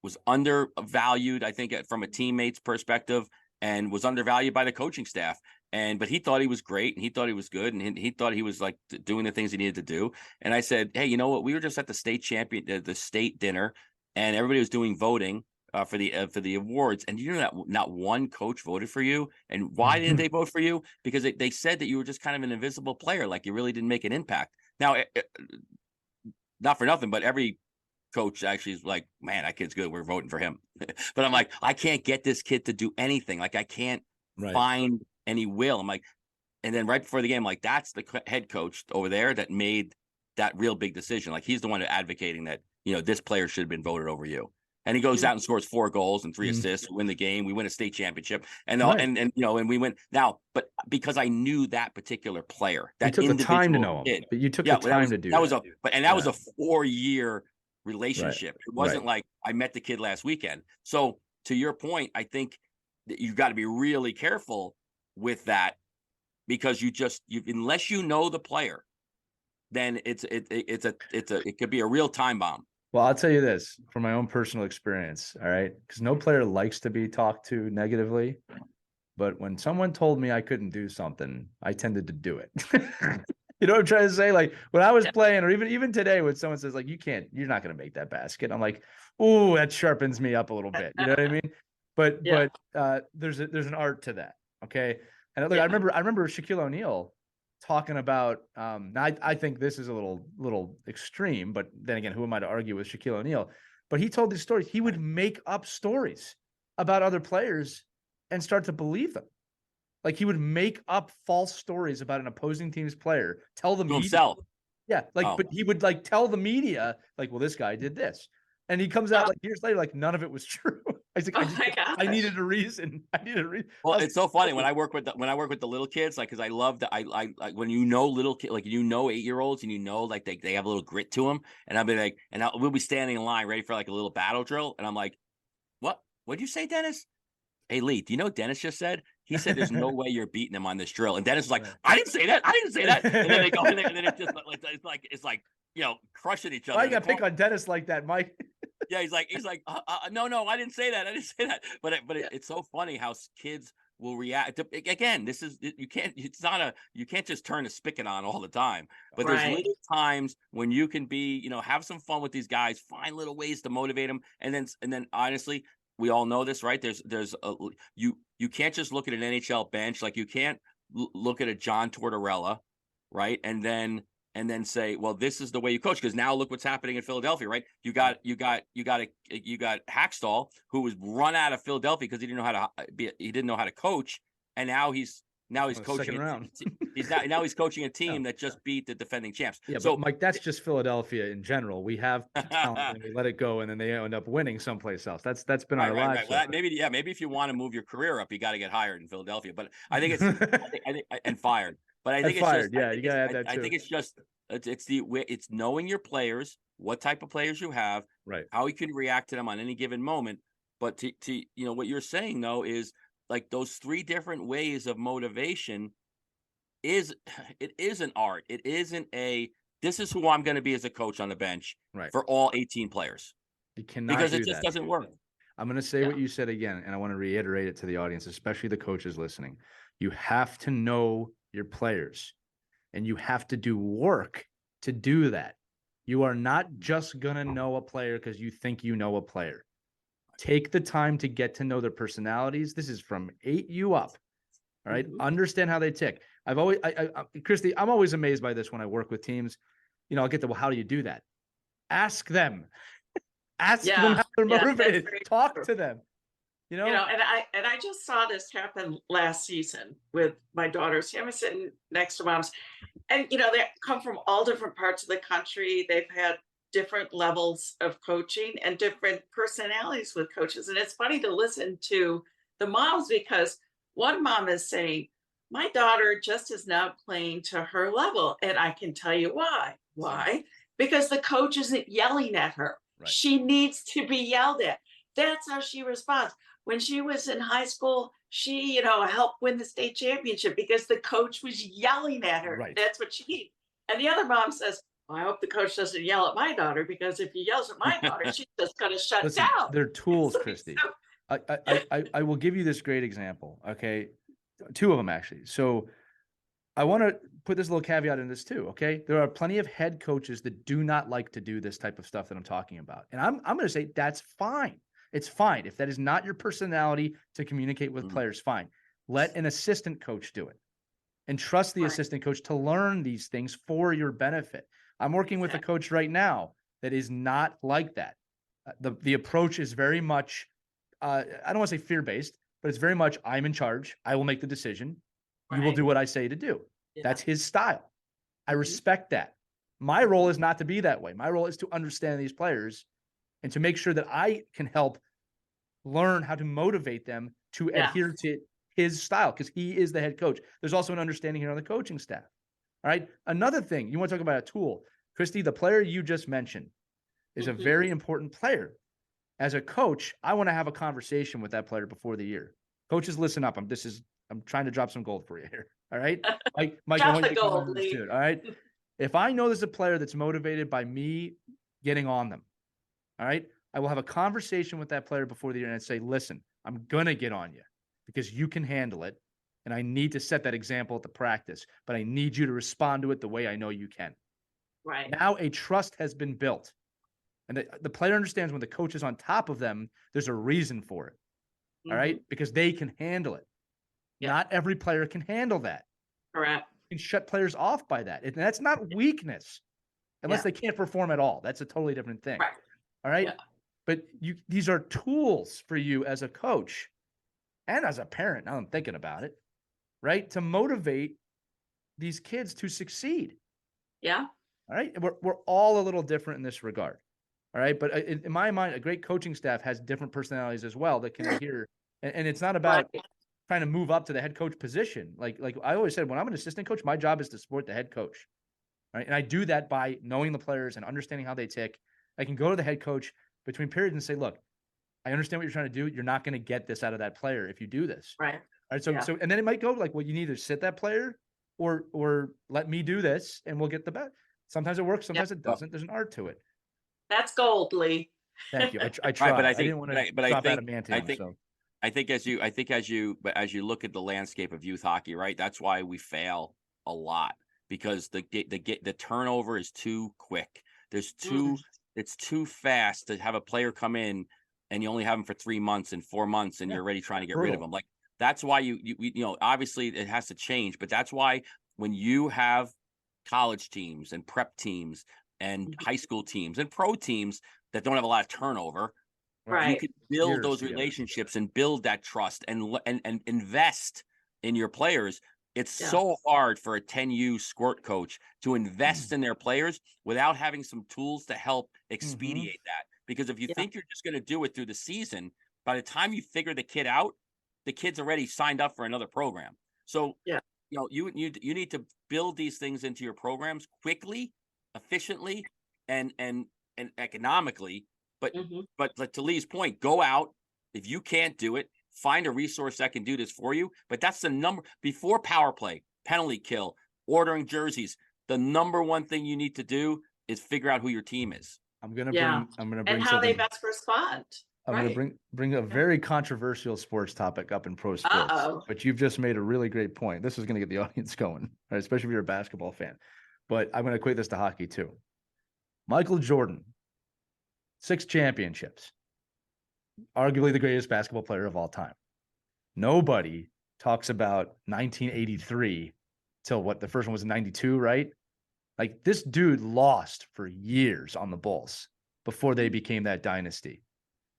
was undervalued, I think, from a teammate's perspective, and was undervalued by the coaching staff. but he thought he was great, and he thought he was good, and he thought he was like doing the things he needed to do. And I said, hey, you know what? We were just at the the state dinner, and everybody was doing voting for the awards. And you know that not one coach voted for you. And why didn't they vote for you? Because they said that you were just kind of an invisible player, like you really didn't make an impact. Now, not for nothing, but every coach actually is like, man, that kid's good, we're voting for him. But I'm like, I can't get this kid to do anything. Like, I can't find any will. I'm like, and then right before the game, like, that's the head coach over there that made that real big decision. Like, he's the one advocating that, you know, this player should have been voted over you. And he goes out and scores 4 goals and 3 assists. We win the game. We win a state championship, and you know, and we win now. But because I knew that particular player, that you took the time to know him. kid, But you took the time to do that. Was a 4-year relationship. It wasn't like I met the kid last weekend. So to your point, I think that you've got to be really careful with that, because unless you know the player, then it could be a real time bomb. Well, I'll tell you this from my own personal experience. All right. Because no player likes to be talked to negatively. But when someone told me I couldn't do something, I tended to do it. You know what I'm trying to say? Like, when I was playing, or even today, when someone says, like, you're not going to make that basket, I'm like, ooh, that sharpens me up a little bit. You know what I mean? But there's an art to that. Okay. And look, I remember Shaquille O'Neal talking about, now I think this is a little extreme, but then again, who am I to argue with Shaquille O'Neal? But he told these stories. He would make up stories about other players and start to believe them. Like, he would make up false stories about an opposing team's player, tell the media. Himself. Yeah, but he would like tell the media, like, well, this guy did this. And he comes out like years later, like, none of it was true. I was like, I needed a reason. Well, it's so funny when I work with the little kids, like, because I love that. I like when you know little kids, like, 8-year-olds, and you know, like, they have a little grit to them. And I'll be like, we'll be standing in line ready for like a little battle drill, and I'm like, what'd you say, Dennis? Hey, Lee, do you know what Dennis just said? He said there's no way you're beating him on this drill. And Dennis is like, I didn't say that. And then they go in there, and then it's just like you know, crushing each other. Why you got to pick on Dennis like that, Mike? Yeah, he's like, no, I didn't say that. But it's so funny how kids will react. Again, you can't just turn the spigot on all the time. But there's little times when you can be, you know, have some fun with these guys, find little ways to motivate them, and then honestly, we all know this, right? You can't just look at an NHL bench. Like, you can't look at a John Tortorella, right? And then say, well, this is the way you coach. Because now look what's happening in Philadelphia, right? You got Hackstall, who was run out of Philadelphia because he didn't know how to coach, and now he's coaching. He's coaching a team that just beat the defending champs. Yeah, so, but Mike, that's just Philadelphia in general. We have talent and we let it go, and then they end up winning someplace else. That's been our lives. Well, maybe if you want to move your career up, you got to get hired in Philadelphia. But I think it's and fired. But I think it's fired. Just, you got to add that too. I think it's just it's knowing your players, what type of players you have, right? How you can react to them on any given moment. But to you know, what you're saying though is, like, those 3 different ways of motivation is an art. It isn't this is who I'm going to be as a coach on the bench for all 18 players. You cannot, because it just doesn't work. I'm going to say what you said again, and I want to reiterate it to the audience, especially the coaches listening. You have to know your players, and you have to do work to do that. You are not just going to know a player because you think you know a player. Take the time to get to know their personalities. This is from 8U up. All right. Mm-hmm. Understand how they tick. Christy, I'm always amazed by this when I work with teams. You know, I'll get to, well, how do you do that? Ask them. Ask them how they're motivated. Talk to them. You know, and I just saw this happen last season with my daughters. I'm sitting next to moms, and you know, they come from all different parts of the country. They've had different levels of coaching and different personalities with coaches. And it's funny to listen to the moms, because one mom is saying, my daughter just is now playing to her level. And I can tell you why. Why? Because the coach isn't yelling at her. Right. She needs to be yelled at. That's how she responds. When she was in high school, she, you know, helped win the state championship because the coach was yelling at her. Right. That's what she needs. And the other mom says, I hope the coach doesn't yell at my daughter, because if he yells at my daughter, she's just going to shut down. They're tools, Christy. I will give you this great example. Okay. two of them actually. So I want to put this little caveat in this too. Okay. There are plenty of head coaches that do not like to do this type of stuff that I'm talking about. And I'm going to say that's fine. It's fine. If that is not your personality to communicate with players, fine. Let an assistant coach do it and trust the assistant coach to learn these things for your benefit. I'm working with a coach right now that is not like that. The approach is very much, I don't want to say fear-based, but it's very much, I'm in charge. I will make the decision. You will do what I say to do. Yeah. That's his style. I respect that. My role is not to be that way. My role is to understand these players and to make sure that I can help learn how to motivate them to adhere to his style, because he is the head coach. There's also an understanding here on the coaching staff. All right. Another thing, you want to talk about a tool. Christy, the player you just mentioned is a very important player. As a coach, I want to have a conversation with that player before the year. Coaches, listen up. I'm trying to drop some gold for you here. All right. Mike, I want you to come on this too. All right. If I know there's a player that's motivated by me getting on them, all right, I will have a conversation with that player before the year and say, listen, I'm going to get on you because you can handle it. And I need to set that example at the practice, but I need you to respond to it the way I know you can. Right. Now a trust has been built. And the player understands when the coach is on top of them, there's a reason for it. All right. Because they can handle it. Yeah. Not every player can handle that. Correct. You can shut players off by that. And that's not weakness unless they can't perform at all. That's a totally different thing. Right. All right. Yeah. But these are tools for you as a coach and as a parent. Now I'm thinking about it, right? To motivate these kids to succeed. Yeah. All right. We're all a little different in this regard. All right. But in my mind, a great coaching staff has different personalities as well that can adhere. And it's not about trying to move up to the head coach position. Like I always said, when I'm an assistant coach, my job is to support the head coach. Right. And I do that by knowing the players and understanding how they tick. I can go to the head coach between periods and say, look, I understand what you're trying to do. You're not going to get this out of that player if you do this. Right. All right. So, and then it might go like, well, you need to sit that player or let me do this and we'll get the best. Sometimes it works. Sometimes it doesn't. There's an art to it. That's gold, Lee. Thank you. I tried. But I didn't want to drop adamantium. I think as you look at the landscape of youth hockey, right? That's why we fail a lot, because the turnover is too quick. It's too fast to have a player come in and you only have them for 3 months and 4 months and you're already trying to get rid of them. Like, that's why you obviously it has to change, but that's why when you have college teams and prep teams and high school teams and pro teams that don't have a lot of turnover, you can build those relationships and build that trust and invest in your players. It's so hard for a 10U squirt coach to invest in their players without having some tools to help expedite that. Because if you think you're just going to do it through the season, by the time you figure the kid out, the kid's already signed up for another program. So, you need to build these things into your programs quickly, efficiently, and economically. But to Lee's point, go out. If you can't do it, find a resource that can do this for you. But that's the number before power play, penalty kill, ordering jerseys. The number one thing you need to do is figure out who your team is. I'm gonna bring and how they best respond. I'm gonna bring a very controversial sports topic up in pro sports. But you've just made a really great point. This is gonna get the audience going, right? Especially if you're a basketball fan. But I'm gonna equate this to hockey too. Michael Jordan, 6 championships, arguably the greatest basketball player of all time. Nobody talks about 1983 till the first one was in 92, right? Like, this dude lost for years on the Bulls before they became that dynasty.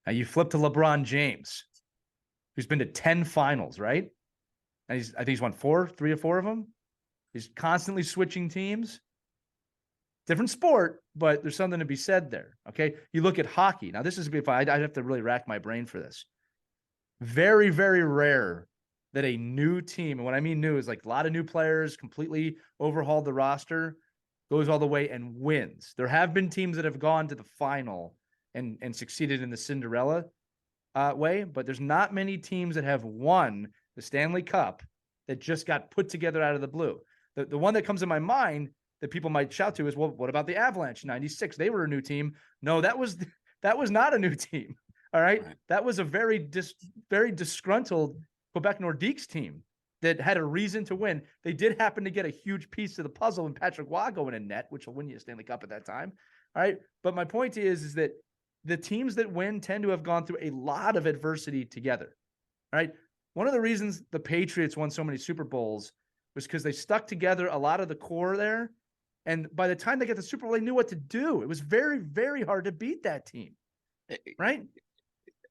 Now you flip to LeBron James, who's been to 10 finals, right? And I think he's won 3 or 4 of them. He's constantly switching teams. Different sport, but there's something to be said there. Okay. You look at hockey. Now, this is I'd have to really rack my brain for this. Very, very rare that a new team, and what I mean new is like a lot of new players, completely overhauled the roster, goes all the way and wins. There have been teams that have gone to the final and succeeded in the Cinderella way, but there's not many teams that have won the Stanley Cup that just got put together out of the blue. The one that comes to my mind that people might shout to is, well, what about the Avalanche in 96? They were a new team. No, that was not a new team. All right. That was a very disgruntled Quebec Nordiques team that had a reason to win. They did happen to get a huge piece of the puzzle in Patrick Waugh going in net, which will win you a Stanley Cup at that time. All right. But my point is that the teams that win tend to have gone through a lot of adversity together. All right. One of the reasons the Patriots won so many Super Bowls was because they stuck together a lot of the core there. And by the time they got the Super Bowl, they knew what to do. It was very, very hard to beat that team. Right.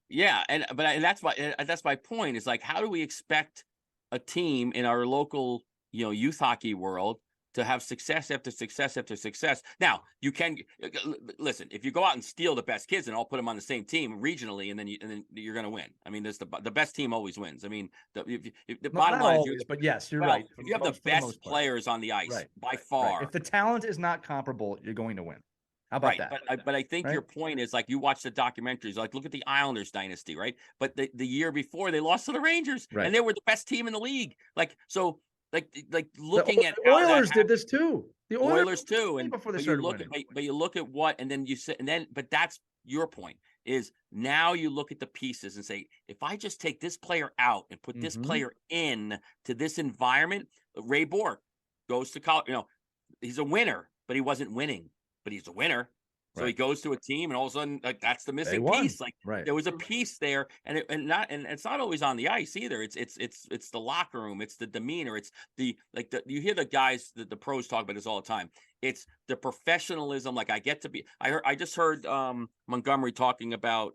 Yeah. And that's my point, is like, how do we expect a team in our local, youth hockey world to have success after success after success? Now, you can listen, if you go out and steal the best kids and all put them on the same team regionally, and then you're going to win. I mean, the best team always wins. I mean, the bottom line is, but yes, you're right. If you have the best players on the ice, by far, if the talent is not comparable, you're going to win. How about that? But I think your point is, like, you watch the documentaries, like, look at the Islanders dynasty, right? But the year before, they lost to the Rangers, and they were the best team in the league. Like, so, like looking at the Oilers did this too. The Oilers too, and before they but started you look winning. but you look at what, and then you say, but that's your point, is now you look at the pieces and say, if I just take this player out and put this player in to this environment, Ray Bork goes to college. He's a winner, but he wasn't winning. But he's a winner. So he goes to a team, and all of a sudden, like, that's the missing piece. Like, there was a piece there, and it's not always on the ice either. It's the locker room, it's the demeanor, it's you hear the guys, the pros talk about this all the time. It's the professionalism. Like, I just heard Montgomery talking about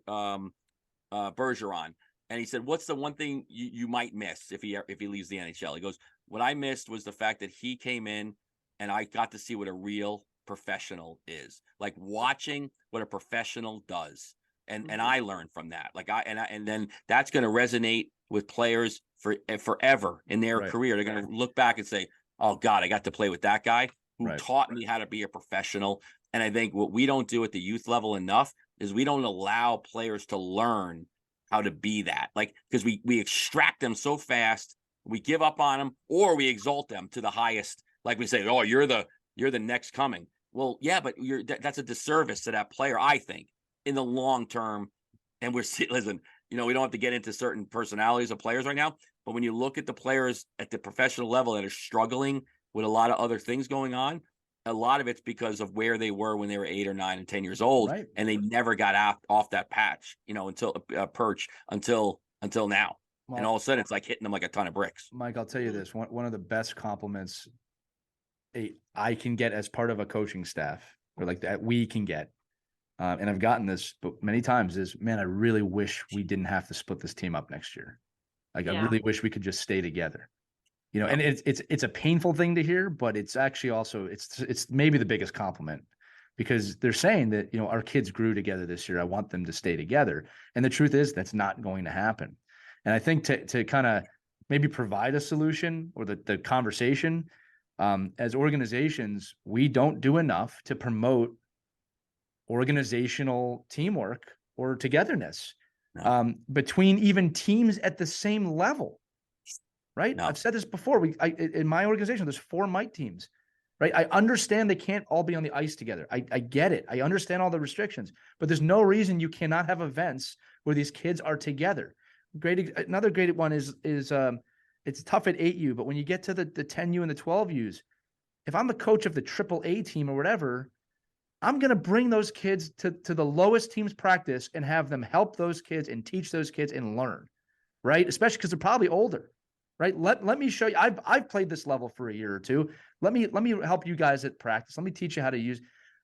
Bergeron, and he said, "What's the one thing you might miss if he leaves the NHL?" He goes, "What I missed was the fact that he came in, and I got to see what a real professional is, like, watching what a professional does, and I learned from that. Like, and then that's going to resonate with players forever in their career. They're going to look back and say, oh God, I got to play with that guy who taught me how to be a professional." And I think what we don't do at the youth level enough is we don't allow players to learn how to be that, like, because we extract them so fast, we give up on them, or we exalt them to the highest. Like, we say, oh, you're the next coming. Well, yeah, but that's a disservice to that player, I think, in the long term. And listen, we don't have to get into certain personalities of players right now, but when you look at the players at the professional level that are struggling with a lot of other things going on, a lot of it's because of where they were when they were 8 or 9 and 10 years old, and they never got off that patch, until perch until now. Well, and all of a sudden, it's like hitting them like a ton of bricks. Mike, I'll tell you this: one of the best compliments I can get as part of a coaching staff, or like that we can get, and I've gotten this many times, is, man, I really wish we didn't have to split this team up next year. Like, I really wish we could just stay together. And it's a painful thing to hear, but it's actually also it's maybe the biggest compliment, because they're saying that, our kids grew together this year. I want them to stay together. And the truth is, that's not going to happen. And I think to kind of maybe provide a solution, or the conversation, as organizations, we don't do enough to promote organizational teamwork or togetherness between even teams at the same level. Right. No. I've said this before. In my organization, there's 4 Mike teams. Right. I understand they can't all be on the ice together. I get it. I understand all the restrictions, but there's no reason you cannot have events where these kids are together. Another great one is it's tough at 8U, but when you get to the 10U and the 12Us, if I'm the coach of the AAA team or whatever, I'm going to bring those kids to the lowest team's practice and have them help those kids and teach those kids and learn, right? Especially because they're probably older, right? Let me show you. I've played this level for a year or two. Let me help you guys at practice. Let me teach you how to use.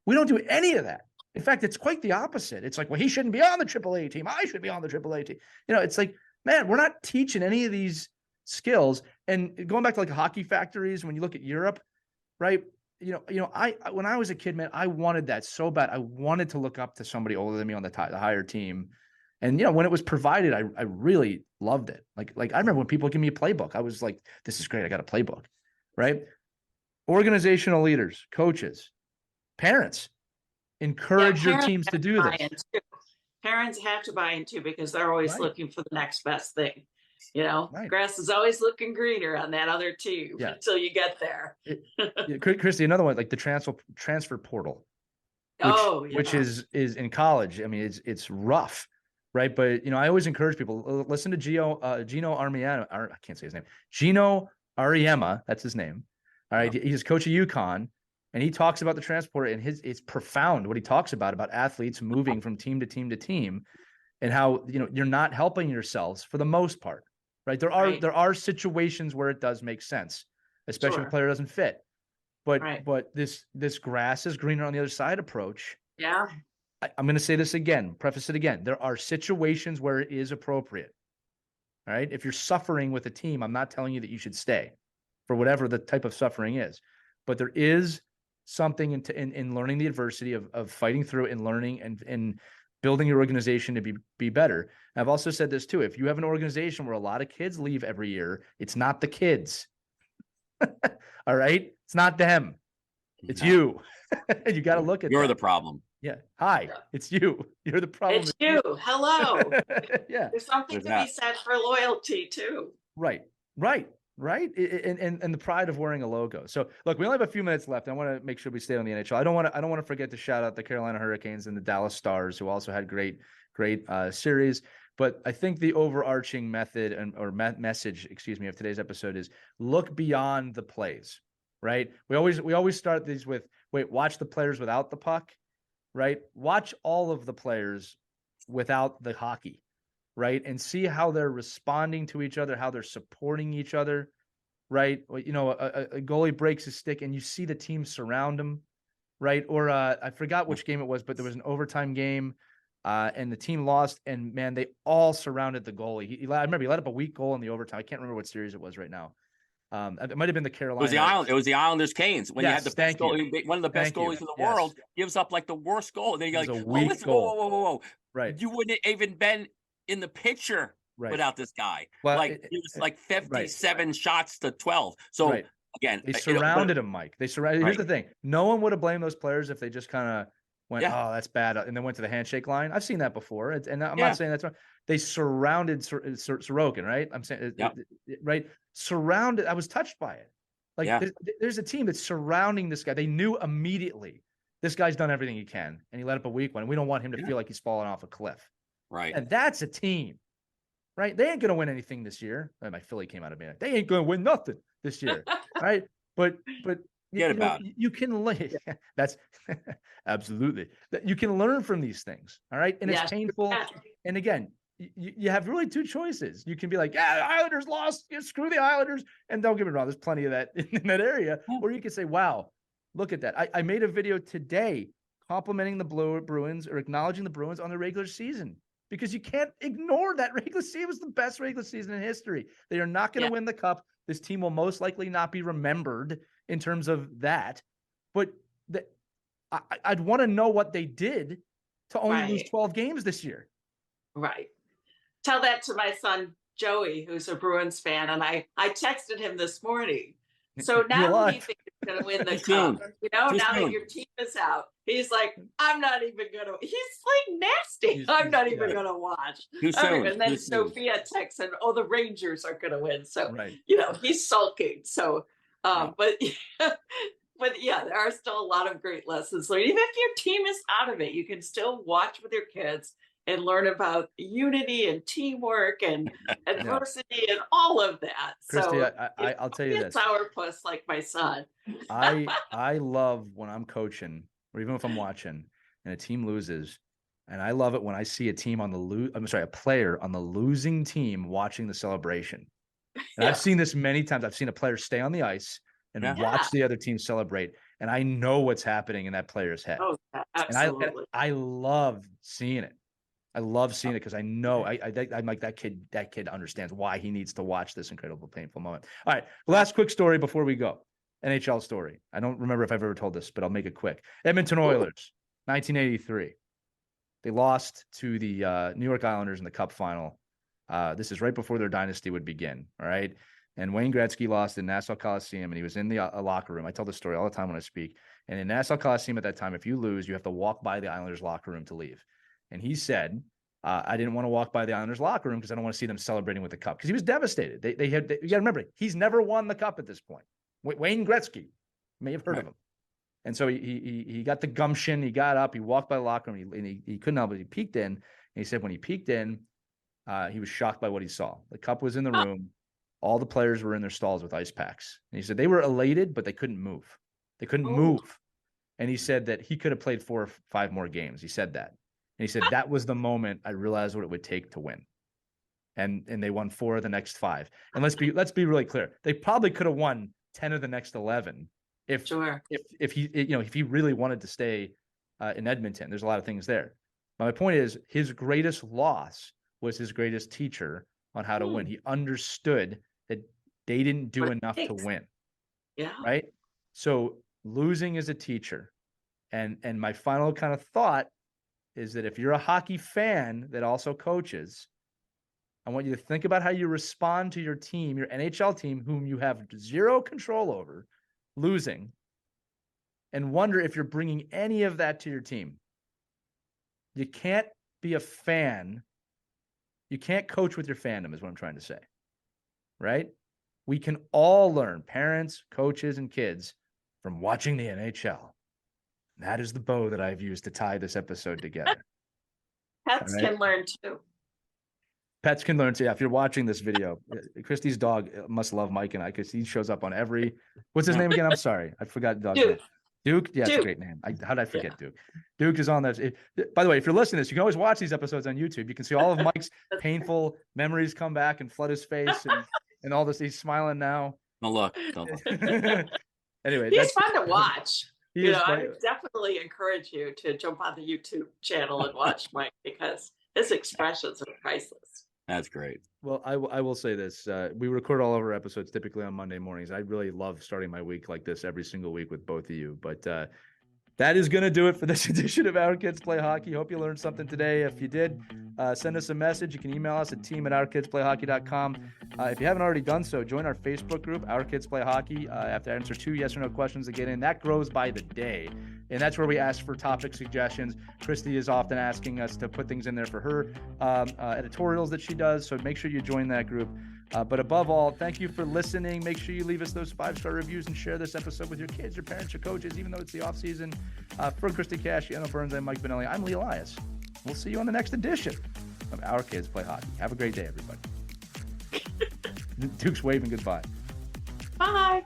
We don't do any of that. In fact, it's quite the opposite. It's like, well, he shouldn't be on the AAA team. I should be on the AAA team. It's like, man, we're not teaching any of these skills. And going back to like hockey factories, when you look at Europe, right? When I was a kid, man, I wanted that so bad. I wanted to look up to somebody older than me on the higher team. And, when it was provided, I really loved it. Like I remember when people give me a playbook, I was like, this is great. I got a playbook, right? Organizational leaders, coaches, parents, encourage your teams to do this. Parents have to buy into, because they're always looking for the next best thing. Grass is always looking greener on that other tube until you get there. Christy, another one, like the transfer portal, which is in college. I mean, it's rough, right? But I always encourage people, listen to Gino Armiano. I can't say his name. Gino Ariema, that's his name. All right, he's coach of UConn, and he talks about the transport, and it's profound what he talks about athletes moving from team to team to team, and how you're not helping yourselves for the most part, right? There are situations where it does make sense, especially if a player doesn't fit, but this grass is greener on the other side approach. Yeah. I'm going to say this again, preface it again. There are situations where it is appropriate. All right. If you're suffering with a team, I'm not telling you that you should stay for whatever the type of suffering is, but there is something in learning the adversity of fighting through it and learning and building your organization to be better. And I've also said this too. If you have an organization where a lot of kids leave every year, it's not the kids. All right. It's not them. It's you. And you got to look at You're the problem. Yeah. Hi, it's you. You're the problem. It's you. Hello. Yeah. There's something to be said for loyalty too. Right. And the pride of wearing a logo. So look, we only have a few minutes left. I want to make sure we stay on the NHL. I don't want to forget to shout out the Carolina Hurricanes and the Dallas Stars, who also had great series. But I think the overarching message, of today's episode is look beyond the plays. Right. We always start these with, watch the players without the puck. Right. Watch all of the players without the hockey. Right. And see how they're responding to each other, how they're supporting each other. Right. A goalie breaks his stick and you see the team surround him. Right. Or I forgot which game it was, but there was an overtime game and the team lost. And man, they all surrounded the goalie. I remember he let up a weak goal in the overtime. I can't remember what series it was right now. It might have been the Carolina. It was the Islanders Canes when you had the best goalie, one of the best goalies in the world gives up like the worst goal. And then you're like, whoa. Right. You wouldn't even been in the picture without this guy. Well, it was like 57 shots to 12. So again, they surrounded him, Mike. They surrounded. Here's the thing: no one would have blamed those players if they just kind of went, "Oh, that's bad," and then went to the handshake line. I've seen that before, and I'm not saying that's wrong. They surrounded Sorokin, right? I'm saying, right? Surrounded. I was touched by it. Like there's a team that's surrounding this guy. They knew immediately this guy's done everything he can, and he let up a weak one. We don't want him to feel like he's falling off a cliff. Right. And that's a team, right? They ain't going to win anything this year. My Philly came out of me. They ain't going to win nothing this year. Right. But you can learn. That's absolutely that you can learn from these things. All right. And it's painful. And again, you have really two choices. You can be like, Islanders lost. Screw the Islanders. And don't get me wrong, there's plenty of that in that area. Or you can say, wow, look at that. I made a video today complimenting the Bruins or acknowledging the Bruins on the regular season, because you can't ignore that regular season. It was the best regular season in history. They are not going to win the cup. This team will most likely not be remembered in terms of that. But I'd want to know what they did to only lose 12 games this year. Right. Tell that to my son, Joey, who's a Bruins fan. And I texted him this morning. So now he thinks he's going to win the cup. Now that your team is out, he's like, I'm not even going to. He's like nasty. I'm not even going to watch. And then Sophia texts him, the Rangers are going to win. So, he's sulking. So, but there are still a lot of great lessons learned. Even if your team is out of it, you can still watch with your kids and learn about unity and teamwork and adversity and all of that. Christy, so I'll tell you this. Sourpuss like my son. I love when I'm coaching, or even if I'm watching and a team loses, and I love it when I see a player on the losing team watching the celebration. And I've seen this many times. I've seen a player stay on the ice and watch the other team celebrate, and I know what's happening in that player's head. Oh, absolutely. And I love seeing it. I love seeing it because I know I'm like that kid. That kid understands why he needs to watch this incredible, painful moment. All right, last quick story before we go. NHL story. I don't remember if I've ever told this, but I'll make it quick. Edmonton Oilers, 1983. They lost to the New York Islanders in the Cup final. This is right before their dynasty would begin. All right, and Wayne Gretzky lost in Nassau Coliseum, and he was in the locker room. I tell this story all the time when I speak. And in Nassau Coliseum at that time, if you lose, you have to walk by the Islanders locker room to leave. And he said, I didn't want to walk by the Islanders locker room because I don't want to see them celebrating with the cup, because he was devastated. You got to remember, he's never won the cup at this point. Wayne Gretzky, you may have heard of him. And so he got the gumption. He got up, he walked by the locker room, and he couldn't help it. He peeked in, he said when he peeked in, he was shocked by what he saw. The cup was in the room. All the players were in their stalls with ice packs. And he said they were elated, but they couldn't move. They couldn't move. And he said that he could have played 4 or 5 more games. He said that. And he said that was the moment I realized what it would take to win. And they won 4 of the next 5. And let's be really clear. They probably could have won 10 of the next 11 if he really wanted to stay in Edmonton. There's a lot of things there. But my point is, his greatest loss was his greatest teacher on how to win. He understood that they didn't do enough to win. Yeah. Right. So losing is a teacher. And my final kind of thought is that if you're a hockey fan that also coaches, I want you to think about how you respond to your team, your NHL team, whom you have zero control over, losing, and wonder if you're bringing any of that to your team. You can't be a fan. You can't coach with your fandom is what I'm trying to say, right? We can all learn, parents, coaches, and kids, from watching the NHL. That is the bow that I've used to tie this episode together. Pets can learn too. Pets can learn too. Yeah, if you're watching this video, Christy's dog must love Mike and I, because he shows up on every. What's his name again? I'm sorry, I forgot the dog's name. Duke. Yeah, it's a great name. How did I forget Duke? Duke is on that. By the way, if you're listening to this, you can always watch these episodes on YouTube. You can see all of Mike's painful memories come back and flood his face and all this. He's smiling now. Don't look. Anyway, he's fun to watch. I fun. definitely encourage you to jump on the YouTube channel and watch Mike, because his expressions are priceless. That's great. Well, I will say this. We record all of our episodes typically on Monday mornings. I really love starting my week like this every single week with both of you. But that is going to do it for this edition of Our Kids Play Hockey. Hope you learned something today. If you did, send us a message. You can email us at team@ourkidsplayhockey.com. If you haven't already done so, join our Facebook group, Our Kids Play Hockey. I have to answer 2 yes or no questions to get in. That grows by the day. And that's where we ask for topic suggestions. Christy is often asking us to put things in there for her editorials that she does. So make sure you join that group. But above all, thank you for listening. Make sure you leave us those 5-star reviews and share this episode with your kids, your parents, your coaches, even though it's the off season. For Christy Cash, Anna Burns, and Mike Benelli, I'm Lee Elias. We'll see you on the next edition of Our Kids Play Hockey. Have a great day, everybody. Duke's waving goodbye. Bye.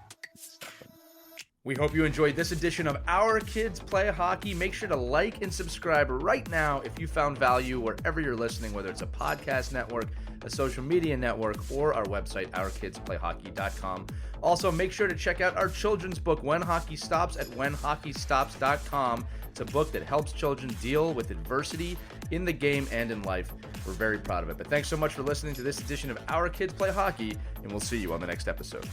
We hope you enjoyed this edition of Our Kids Play Hockey. Make sure to like and subscribe right now if you found value wherever you're listening, whether it's a podcast network, a social media network, or our website, ourkidsplayhockey.com. Also, make sure to check out our children's book, When Hockey Stops, at whenhockeystops.com. It's a book that helps children deal with adversity in the game and in life. We're very proud of it. But thanks so much for listening to this edition of Our Kids Play Hockey, and we'll see you on the next episode.